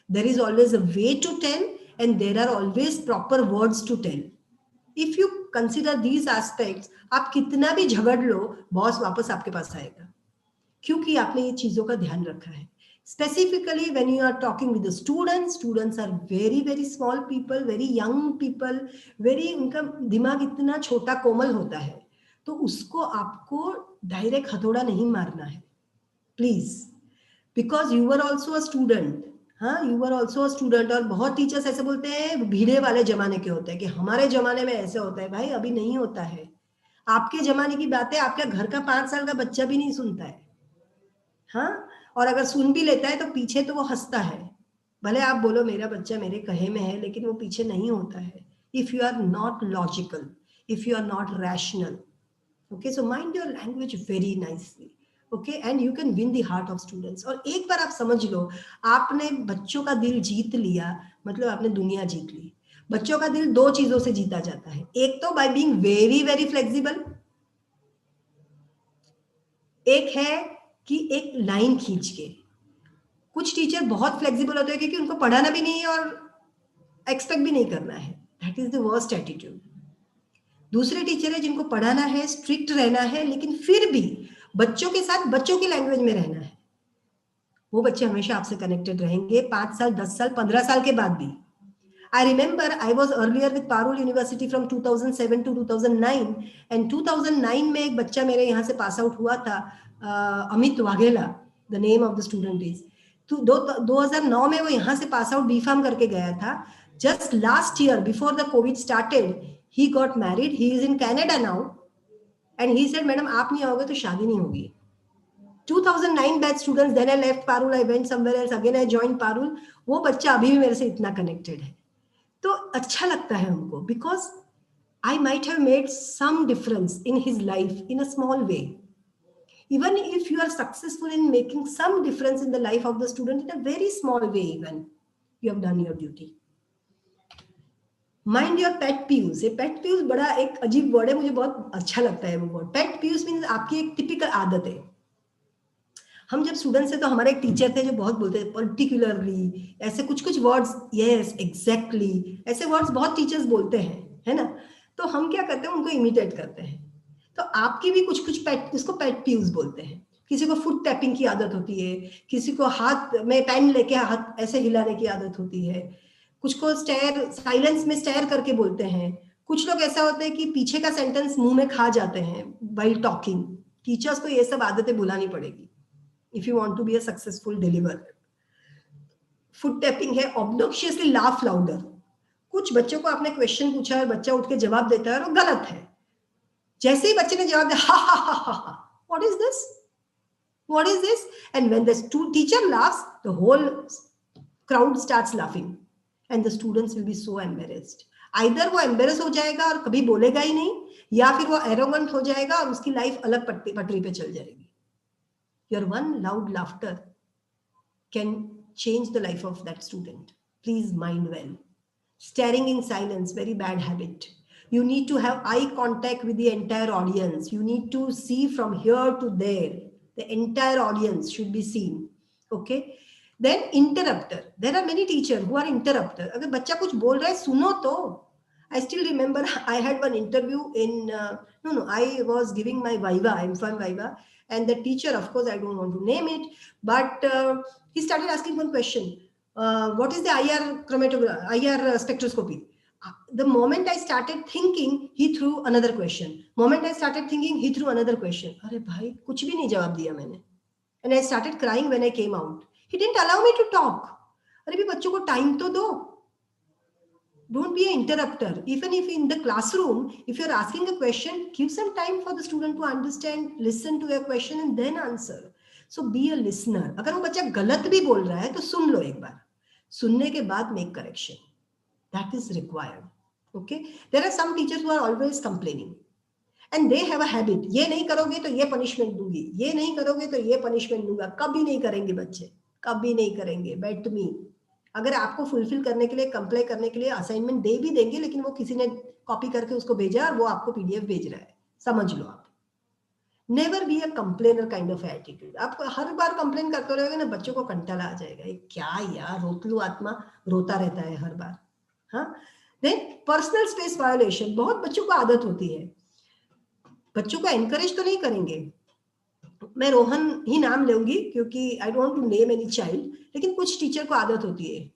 There is always a way to tell. And there are always proper words to tell. If you consider these aspects, आप कितना भी झगड़ लो, boss वापस आपके पास आएगा, क्योंकि आपने ये चीजों का ध्यान रखा है. Specifically when you are talking with the students are very very small people, very young people, very उनका दिमाग इतना छोटा कोमल होता है, तो उसको आपको डायरेक्ट हथौड़ा नहीं मारना है, please, because you were also a student. हाँ, you were also a student. और बहुत टीचर्स ऐसे बोलते हैं भीड़े वाले जमाने के होते हैं कि हमारे जमाने में ऐसे होता है. भाई अभी नहीं होता है. आपके जमाने की बातें आपके घर का 5 साल का बच्चा भी नहीं सुनता है. हाँ, और अगर सुन भी लेता है तो पीछे तो वो हंसता है. भले आप बोलो मेरा बच्चा मेरे कहे में है, लेकिन वो पीछे नहीं होता है. If you are not logical, if you are not rational. Okay, so mind your language very nicely. Okay, and you can win the heart of students. और एक बार आप समझ लो, आपने बच्चों का दिल जीत लिया, मतलब आपने दुनिया जीत ली. बच्चों का दिल 2 चीजों से जीता जाता है. एक तो by being very very flexible. एक है कि एक लाइन खींच के. कुछ टीचर बहुत फ्लेक्सिबल होते हैं क्योंकि उनको पढ़ाना भी नहीं है और एक्सपेक्ट भी नहीं करना है. That is the worst attitude. दूसरे टीचर है जिनको पढ़ाना है, स्ट्रिक्ट रहना है, लेकिन फिर भी बच्चों के साथ बच्चों की लैंग्वेज में रहना है. वो बच्चे हमेशा आपसे कनेक्टेड रहेंगे 5 साल, 10 साल, 15 साल के बाद भी. I remember I was earlier with Parul University from 2007 to 2009, and 2009 में एक बच्चा मेरे यहाँ से पास आउट हुआ था, Amit Vaghela, the name of the student is. तो 2009 में वो यहाँ से पास आउट B.Pharm करके गया था. Just last year before the COVID started, he got married. He is in Canada now, and he said, "Madam, आप नहीं आओगे तो शादी नहीं होगी." 2009 batch students. Then I left Parul. I went somewhere else. Again I joined Parul. वो बच्चा अभी भी मेरे से इतना कनेक्टेड है. तो अच्छा लगता है हमको, because I might have made some difference in his life in a small way. Even if you are successful in making some difference in the life of the student in a very small way, even you have done your duty. Mind your pet peeves. ये pet peeves बड़ा एक अजीब word है, मुझे बहुत अच्छा लगता है वो वर्ड. Pet peeves means आपकी एक टिपिकल आदत है. हम जब स्टूडेंट से, तो हमारे एक टीचर थे जो बहुत बोलते थे पर्टिकुलरली, ऐसे कुछ कुछ वर्ड्स, यस एग्जैक्टली, ऐसे वर्ड्स बहुत टीचर्स बोलते हैं, है ना. तो हम क्या करते हैं, उनको इमिटेट करते हैं. तो आपकी भी कुछ कुछ पेट, इसको पेट पीव्स बोलते हैं. किसी को फुट टैपिंग की आदत होती है, किसी को हाथ में पेन लेके हाथ ऐसे हिलाने की आदत होती है, कुछ को स्टेयर, साइलेंस में स्टेयर करके बोलते हैं, कुछ लोग ऐसा होता है कि पीछे का सेंटेंस मुंह में खा जाते हैं while टॉकिंग। टीचर्स को ये सब आदतें भुलानी पड़ेगी if you want to be a successful deliver. Foot tapping है, ऑब्नॉक्शियसली लाफ लाउडर। कुछ बच्चों को आपने क्वेश्चन पूछा है, बच्चा उठ के जवाब देता है और वो गलत है। जैसे ही बच्चे ने जवाब दिया, हा हा हा हा हा, what is this, what is this, and when the teacher laughs, the whole crowd starts laughing and the students will be so embarrassed. Either वो embarrass हो जाएगा और कभी बोलेगा ही नहीं, या फिर वो arrogant हो जाएगा और उसकी लाइफ अलग पटरी पे चल जाएगी। Your one loud laughter can change the life of that student. Please mind well. Staring in silence, very bad habit. You need to have eye contact with the entire audience. You need to see from here to there. The entire audience should be seen. Okay. Then interrupter. There are many teachers who are interrupter. अगर बच्चा कुछ बोल रहा है सुनो तो. I still remember I had one interview in I was giving my Viva, M.Pharm Viva, and the teacher, of course, I don't want to name it, but he started asking one question. What is the IR spectroscopy? The moment I started thinking, he threw another question. Moment I started thinking, he threw another question. अरे भाई कुछ भी नहीं जवाब दिया मैंने. And I started crying when I came out. He didn't allow me to talk. अरे भी बच्चों को time तो दो. Don't be an interrupter. Even if in the classroom, if you're asking a question, give some time for the student to understand, listen to your question and then answer. So be a listener. अगर वो बच्चा गलत भी बोल रहा है तो सुन लो एक बार. सुनने के बाद make correction. That is required. Okay. There are some teachers who are always complaining. And they have a habit. ये नहीं करोगे तो ये punishment दूंगी. ये नहीं करोगे तो ये punishment दूंगा. कभी नहीं करेंगे बच्चे. कभी नहीं करेंगे. Bet me. अगर आपको फुलफिल करने के लिए, कंप्लाई करने के लिए असाइनमेंट दे भी देंगे, लेकिन वो किसी ने कॉपी करके उसको भेजा और वो आपको पीडीएफ भेज रहा है, समझ लो आप. Never be a complainer kind of attitude. आप हर बार कंप्लेन करते रहोगे ना, बच्चों को कंटाला आ जाएगा. ये क्या यार, रोतलू आत्मा रोता रहता है हर बार. हाँ. Then personal space violation. बहुत बच्चों को आदत होती है. बच्चों को एनकरेज तो नहीं करेंगे. मैं रोहन ही नाम लूंगी क्योंकि I don't to name any child, लेकिन कुछ टीचर को आदत होती है.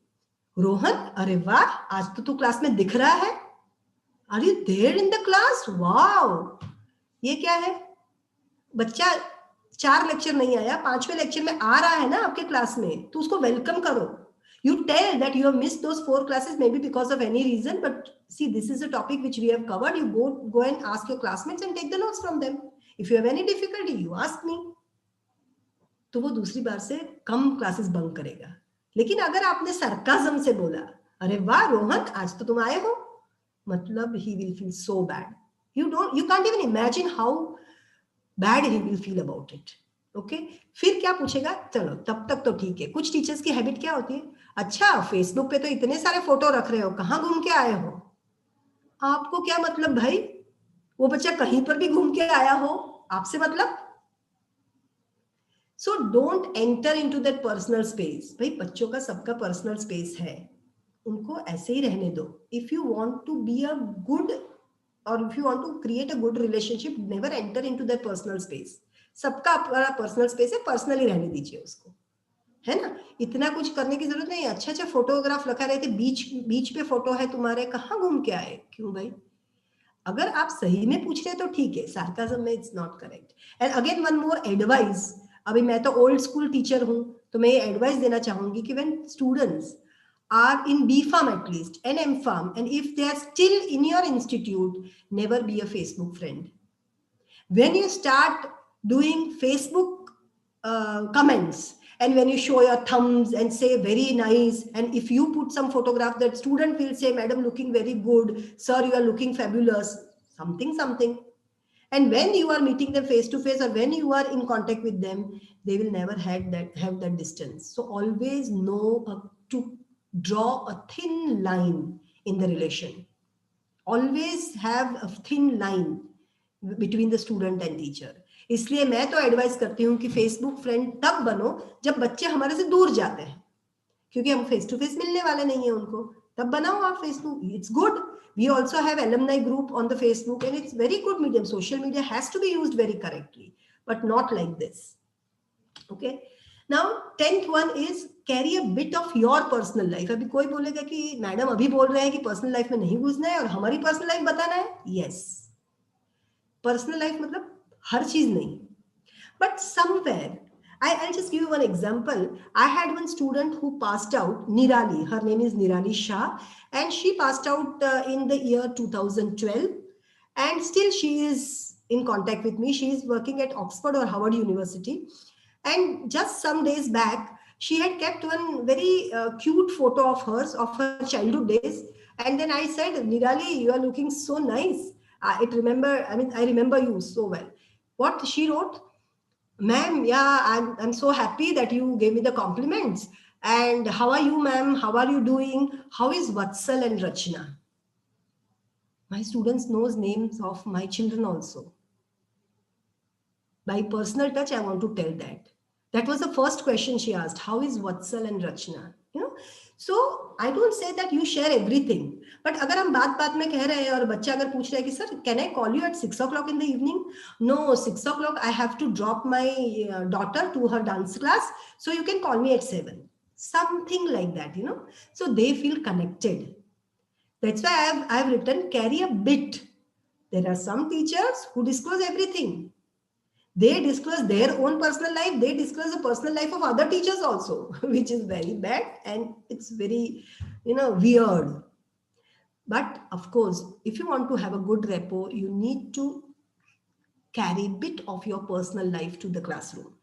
रोहन, अरे वाह, आज तो तू क्लास में दिख रहा है. Are you there in the class? Wow. ये क्या है? बच्चा 4 लेक्चर नहीं आया, 5वें लेक्चर में आ रहा है ना आपके क्लास में, तो उसको वेलकम करो. You tell that you have missed those 4 classes maybe because of any reason, but see, this is a topic which we have covered. You go and ask your classmates and take the notes from them. If you have any difficulty, you ask me. तो वो दूसरी बार से कम classes bunk करेगा. लेकिन अगर आपने sarcasm से बोला, अरे वाह रोहन, आज तो तुम आए हो, मतलब he will feel so bad. You can't even imagine how bad he will feel about it. Okay? फिर क्या पूछेगा? चलो तब तक तो ठीक है. कुछ टीचर्स की हैबिट क्या होती है? अच्छा, फेसबुक पे तो इतने सारे फोटो रख रहे हो, कहाँ घूम के आए हो? आपको क्या मतलब भाई? वो बच्चा कहीं पर भी घूम के आया हो, आपसे मतलब? So don't enter into that personal space. भाई बच्चों का सबका personal space है, उनको ऐसे ही रहने दो. If you want to be a good or if you want to create a good relationship, never enter into that personal space. सबका अपना पर्सनल स्पेस है, पर्सनली रहने दीजिए उसको, है ना. इतना कुछ करने की जरूरत नहीं. अच्छा अच्छा फोटोग्राफ रखा रहते, बीच पे फोटो है तुम्हारे, कहाँ घूम के आए? क्यों भाई? अगर आप सही में पूछ रहे तो ठीक है, सार्काज्म में it's not correct. And again one more advice. अभी मैं तो ओल्ड स्कूल टीचर हूं, तो मैं ये एडवाइस देना चाहूंगी कि when students are in B.Pharm at least and M.Pharm, and if they are still in your institute, never be a Facebook friend. When you start doing Facebook comments, and when you show your thumbs and say very nice, and if you put some photograph, that student will say, madam looking very good, sir you are looking fabulous, something. And when you are meeting them face to face, or when you are in contact with them, they will never have that distance. So always know to draw a thin line in the relation. Always have a thin line between the student and teacher. इसलिए मैं तो advice करती हूँ कि Facebook friend तब बनो जब बच्चे हमारे से दूर जाते हैं, क्योंकि हम फेस टू फेस मिलने वाले नहीं है उनको. तब बनाओ आप Facebook. It's good. We also have alumni group on the Facebook, and it's very good medium. Social media has to be used very correctly, but not like this. Okay. Now, 10th one is carry a bit of your personal life. अभी कोई बोलेगा कि madam अभी बोल रहे हैं कि personal life में नहीं घुसना है और हमारी पर्सनल लाइफ बताना है. Yes. पर्सनल लाइफ मतलब हर चीज नहीं. But somewhere, I'll just give you one example. I had one student who passed out, Nirali. Her name is Nirali Shah, and she passed out in the year 2012. And still she is in contact with me. She is working at Oxford or Howard University. And just some days back, she had kept one very cute photo of hers, of her childhood days. And then I said, Nirali, you are looking so nice. I remember you so well. What she wrote? Ma'am, yeah, I'm so happy that you gave me the compliments. And how are you, ma'am? How are you doing? How is Vatsal and Rachna? My students knows names of my children also. By personal touch, I want to tell that. That was the first question she asked. How is Vatsal and Rachna? You know, so I don't say that you share everything. But अगर हम बात में कह रहे हैं और बच्चा अगर पूछ रहा है कि sir, can I call you at 6 o'clock in the evening? No, 6 o'clock I have to drop my daughter to her dance class. So you can call me at 7. Something like that, you know. So they feel connected. That's why I've written carry a bit. There are some teachers who disclose everything. They disclose their own personal life. They disclose the personal life of other teachers also, which is very bad and it's very, weird. But of course, if you want to have a good rapport, you need to carry a bit of your personal life to the classroom.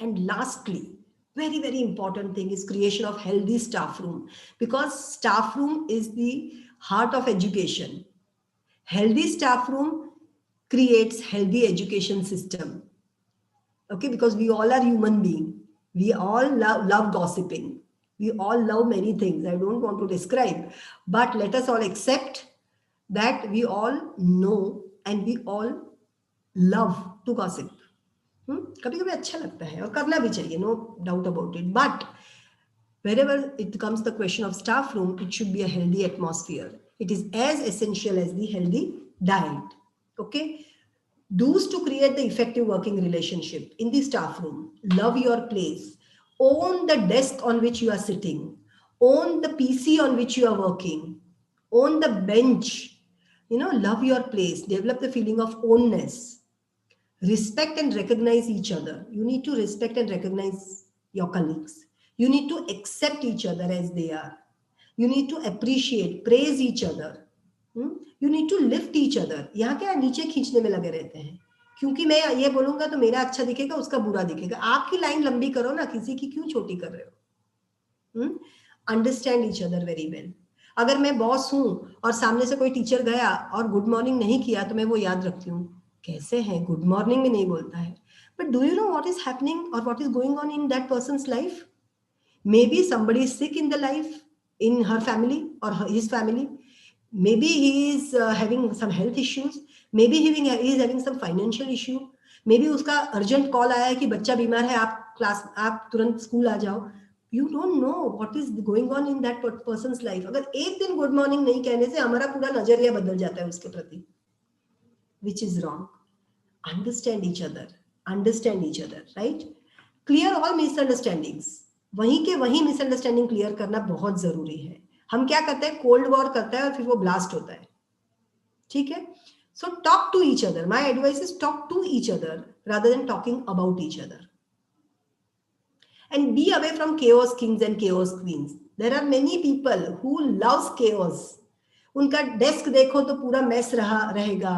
And lastly, very, very important thing is creation of healthy staff room, because staff room is the heart of education. Healthy staff room creates healthy education system. Okay, because we all are human beings. We all love gossiping. We all love many things. I don't want to describe, but let us all accept that we all know and we all love to gossip. कभी-कभी अच्छा लगता है और करना भी चाहिए, no doubt about it. But wherever it comes the question of staff room, it should be a healthy atmosphere. It is as essential as the healthy diet. Okay. Do's to create the effective working relationship in the staff room. Love your place. Own the desk on which you are sitting. Own the PC on which you are working. Own the bench. Love your place. Develop the feeling of ownness. Respect and recognize each other. You need to respect and recognize your colleagues. You need to accept each other as they are. You need to appreciate, praise each other. You need to lift each other. यहाँ क्या नीचे खींचने में लगे रहते हैं, क्योंकि मैं ये बोलूंगा तो मेरा अच्छा दिखेगा, उसका बुरा दिखेगा. आपकी लाइन लंबी करो ना, किसी की क्यों छोटी कर रहे हो? Understand each other very well. अगर मैं बॉस हूं और सामने से कोई टीचर गया और गुड मॉर्निंग नहीं किया तो मैं वो याद रखती हूँ, कैसे हैं, गुड मॉर्निंग भी नहीं बोलता है. But do you know what is happening और what is going on in that person's life? Maybe somebody is sick in the life, in her family or his family. Maybe he is having some health issues. Maybe he is having some financial issue. Maybe उसका urgent call आया है कि बच्चा बीमार है, आप तुरंत school आ जाओ. You don't know what is going on in that person's life. अगर एक दिन गुड मॉर्निंग नहीं कहने से हमारा पूरा नजरिया बदल जाता है उसके प्रति, which is wrong. Understand each other, right? Clear all misunderstandings. वहीं के वहीं मिसअंडरस्टैंडिंग क्लियर करना बहुत जरूरी है. हम क्या करते हैं, कोल्ड वॉर करता है और फिर वो ब्लास्ट होता है. ठीक है, so talk to each other. My advice is talk to each other rather than talking about each other. And be away from chaos kings and chaos queens. There are many people who loves chaos. उनका desk देखो तो पूरा mess रहेगा,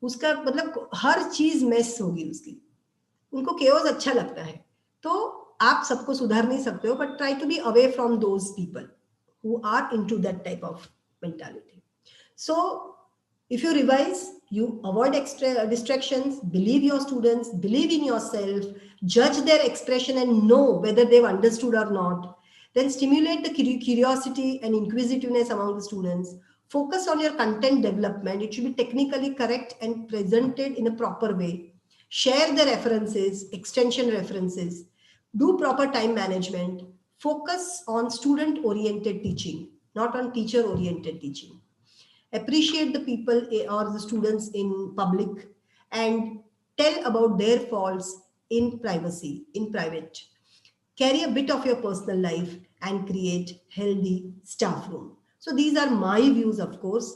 उसका मतलब हर चीज mess होगी उसकी. उनको chaos अच्छा लगता है. तो आप सबको सुधार नहीं सकते हो, but try to be away from those people who are into that type of mentality. So if you revise, you avoid extra distractions, believe your students, believe in yourself, judge their expression and know whether they've understood or not. Then stimulate the curiosity and inquisitiveness among the students. Focus on your content development. It should be technically correct and presented in a proper way. Share the references, extension references. Do proper time management. Focus on student-oriented teaching, not on teacher-oriented teaching. Appreciate the people or the students in public and tell about their faults in privacy, in private. carry a bit of your personal life, and create healthy staff room. So these are my views, of course.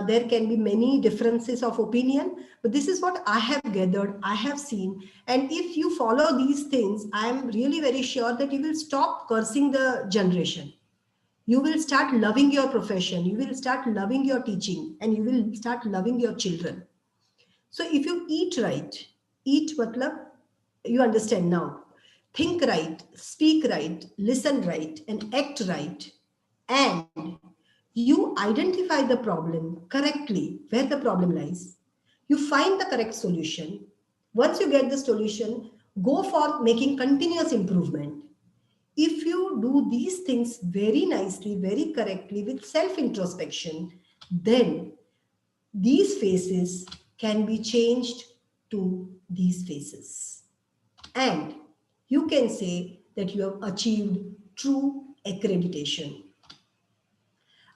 There can be many differences of opinion, but this is what I have gathered, I have seen. And if you follow these things, I am really very sure that you will stop cursing the generation. You will start loving your profession, you will start loving your teaching, and you will start loving your children. So if you eat right, eat matlab, you understand now. Think right, speak right, listen right, and act right. And you identify the problem correctly, where the problem lies. You find the correct solution. Once you get the solution, go for making continuous improvement. If you do these things very nicely, very correctly with self-introspection, then these faces can be changed to these faces. And you can say that you have achieved true accreditation.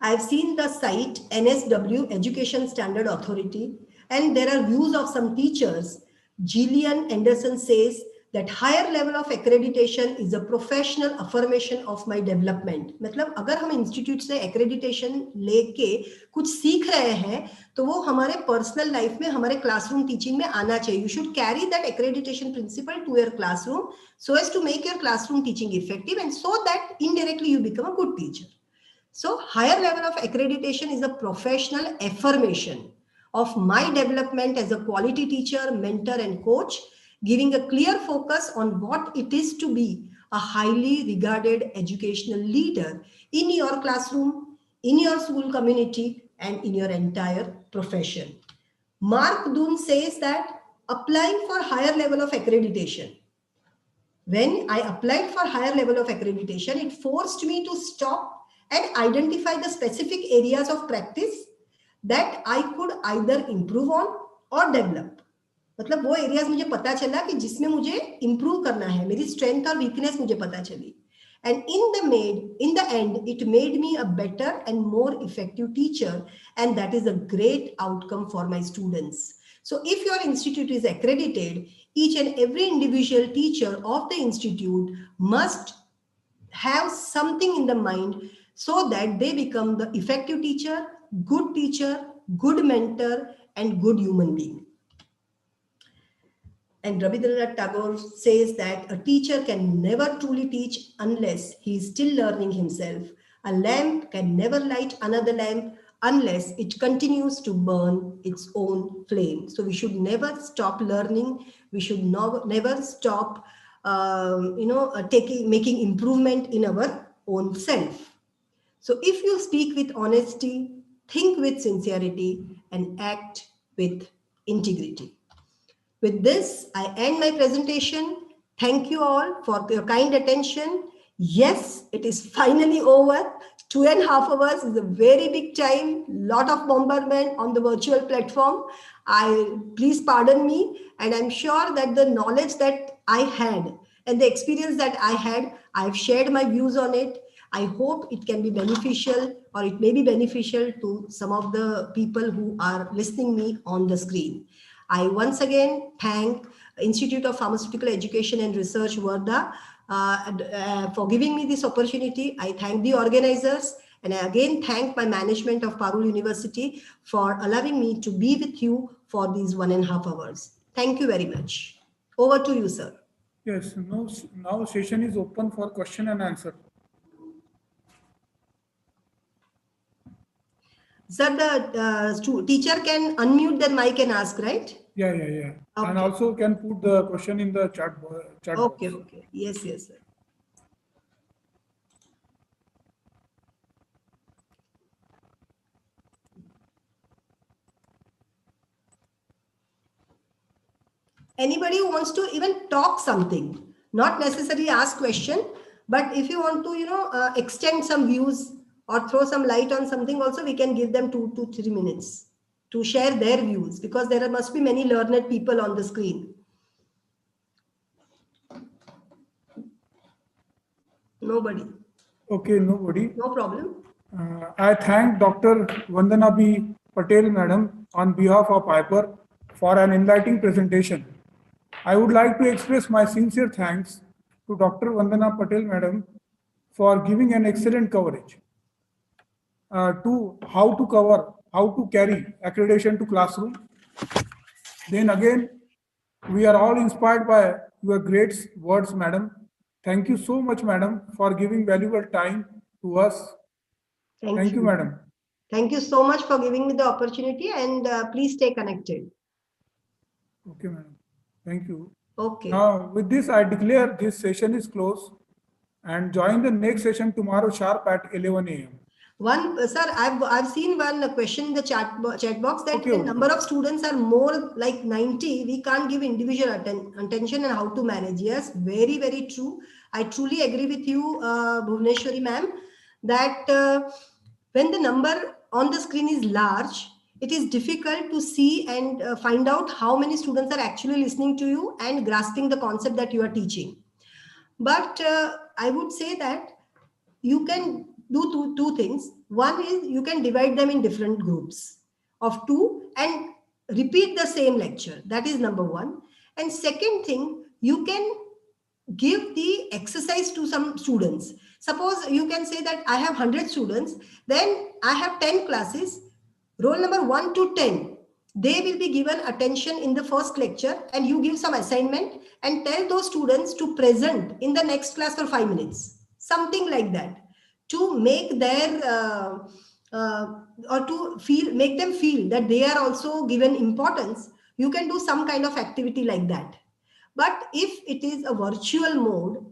I've seen the site NSW, Education Standard Authority, and there are views of some teachers. Gillian Anderson says that higher level of accreditation is a professional affirmation of my development. मतलब अगर हम institute से accreditation लेके कुछ सीख रहे हैं तो वो हमारे पर्सनल लाइफ में हमारे क्लासरूम टीचिंग में आना चाहिए. You should carry that accreditation principle to your classroom so as to make your classroom teaching effective, and so that indirectly you become a good teacher. So higher level of accreditation is a professional affirmation of my development as a quality teacher, mentor, and coach, giving a clear focus on what it is to be a highly regarded educational leader in your classroom, in your school community, and in your entire profession. Mark Doon says that applying for higher level of accreditation, when I applied for higher level of accreditation, it forced me to stop and identify the specific areas of practice that I could either improve on or develop. मतलब वो areas मुझे पता चला कि जिसमें मुझे improve करना है, मेरी स्ट्रेंथ और वीकनेस मुझे पता चली. And in the end, it made me a better and more effective teacher, and that is a great outcome for my students. So if your institute is accredited, each and every individual teacher of the institute must have something in the mind so that they become the effective teacher, good mentor, and good human being. And Rabindranath Tagore says that a teacher can never truly teach unless he is still learning himself. A lamp can never light another lamp unless it continues to burn its own flame. So we should never stop learning. We should never stop making improvement in our own self. So if you speak with honesty, think with sincerity, and act with integrity. With this, I end my presentation. Thank you all for your kind attention. Yes, it is finally over. 2.5 hours is a very big time. Lot of bombardment on the virtual platform. Please pardon me. And I'm sure that the knowledge that I had and the experience that I had, I've shared my views on it. I hope it can be beneficial, or it may be beneficial to some of the people who are listening me on the screen. I once again thank Institute of Pharmaceutical Education and Research, Varda, for giving me this opportunity. I thank the organizers, and I again thank my management of Parul University for allowing me to be with you for these 1.5 hours. Thank you very much. Over to you, sir. Yes, now session is open for question and answer. Sir, the teacher can unmute their mic and ask, right? Yeah. Okay. And also can put the question in the chat Okay, box. okay. Yes, sir. Anybody who wants to even talk something, not necessarily ask question, but if you want to, extend some views or throw some light on something, also we can give them 2 to 3 minutes to share their views, because there must be many learned people on the screen. Nobody. Okay, nobody. No problem. I thank Dr. Vandana B. Patel, Madam, on behalf of Piper for an enlightening presentation. I would like to express my sincere thanks to Dr. Vandana Patel, madam, for giving an excellent coverage to how to carry accreditation to classroom. Then again, we are all inspired by your great words, madam. Thank you so much, madam, for giving valuable time to us. Thank you, madam. Thank you so much for giving me the opportunity, and please stay connected. Okay, madam. Thank you. Okay. Now, with this, I declare this session is closed and join the next session tomorrow sharp at 11 a.m. Sir, I've seen one question in the chat box that Okay, when number of students are more like 90, we can't give individual attention and how to manage. Yes, very, very true. I truly agree with you, Bhuvneshwari ma'am, that when the number on the screen is large, it is difficult to see and find out how many students are actually listening to you and grasping the concept that you are teaching. But I would say that you can do two things. One is you can divide them in different groups of two and repeat the same lecture. That is number one. And second thing, you can give the exercise to some students. Suppose you can say that I have 100 students, then I have 10 classes, roll number 1 to 10. They will be given attention in the first lecture, and you give some assignment and tell those students to present in the next class for 5 minutes. Something like that, to make their or to make them feel that they are also given importance. You can do some kind of activity like that. But if it is a virtual mode,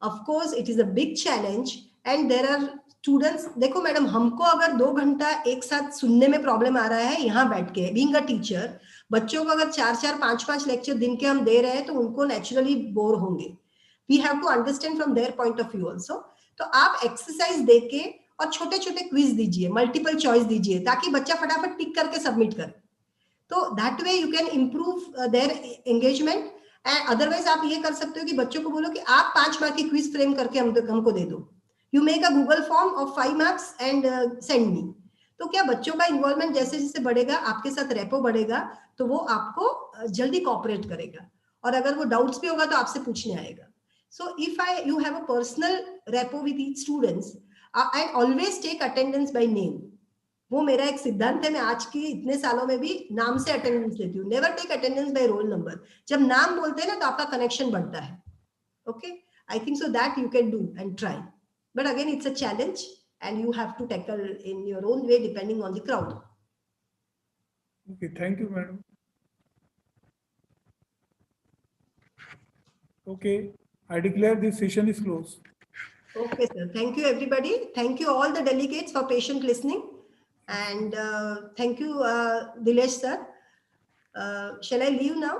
of course it is a big challenge, and there are students. देखो madam, हमको अगर 2 घंटा एक साथ सुनने में problem आ रहा है यहाँ बैठ के, बीइंग अ टीचर, बच्चों को अगर 4-4, 5-5 लेक्चर दिन के हम दे रहे हैं तो उनको नेचुरली बोर होंगे. We have to understand from their point of view also. तो आप एक्सरसाइज देके और छोटे छोटे क्विज दीजिए, मल्टीपल चॉइस दीजिए, ताकि बच्चा फटाफट टिक करके सबमिट करे. तो that way you can improve their engagement. And otherwise आप ये कर सकते हो कि बच्चों को बोलो कि आप 5 मार्क की क्विज फ्रेम करके हमको दे दो. You make a Google form of 5 marks and send me. तो क्या बच्चों का इन्वॉल्वमेंट जैसे जैसे बढ़ेगा, आपके साथ रेपो बढ़ेगा, तो वो आपको जल्दी कोऑपरेट करेगा, और अगर वो डाउट्स भी होगा तो आपसे पूछने आएगा. So if you have a personal rapport with each students, I always take attendance by name. वो मेरा एक सिद्धांत है. मैं आज की इतने सालों में भी नाम से अटेंडेंस लेती हूँ. Never take attendance by roll number. जब नाम बोलते हैं ना तो आपका कनेक्शन बढ़ता है. Okay, I think so that you can do and try. But again it's a challenge and you have to tackle in your own way depending on the crowd. Okay, thank you, madam. Okay, I declare this session is closed. Okay, sir. Thank you, everybody. Thank you all the delegates for patient listening. And thank you, Dilesh, sir. Shall I leave now?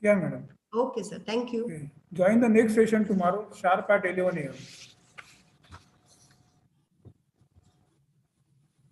Yeah, madam. Okay, sir. Thank you. Okay. Join the next session tomorrow, sharp at 11 a.m.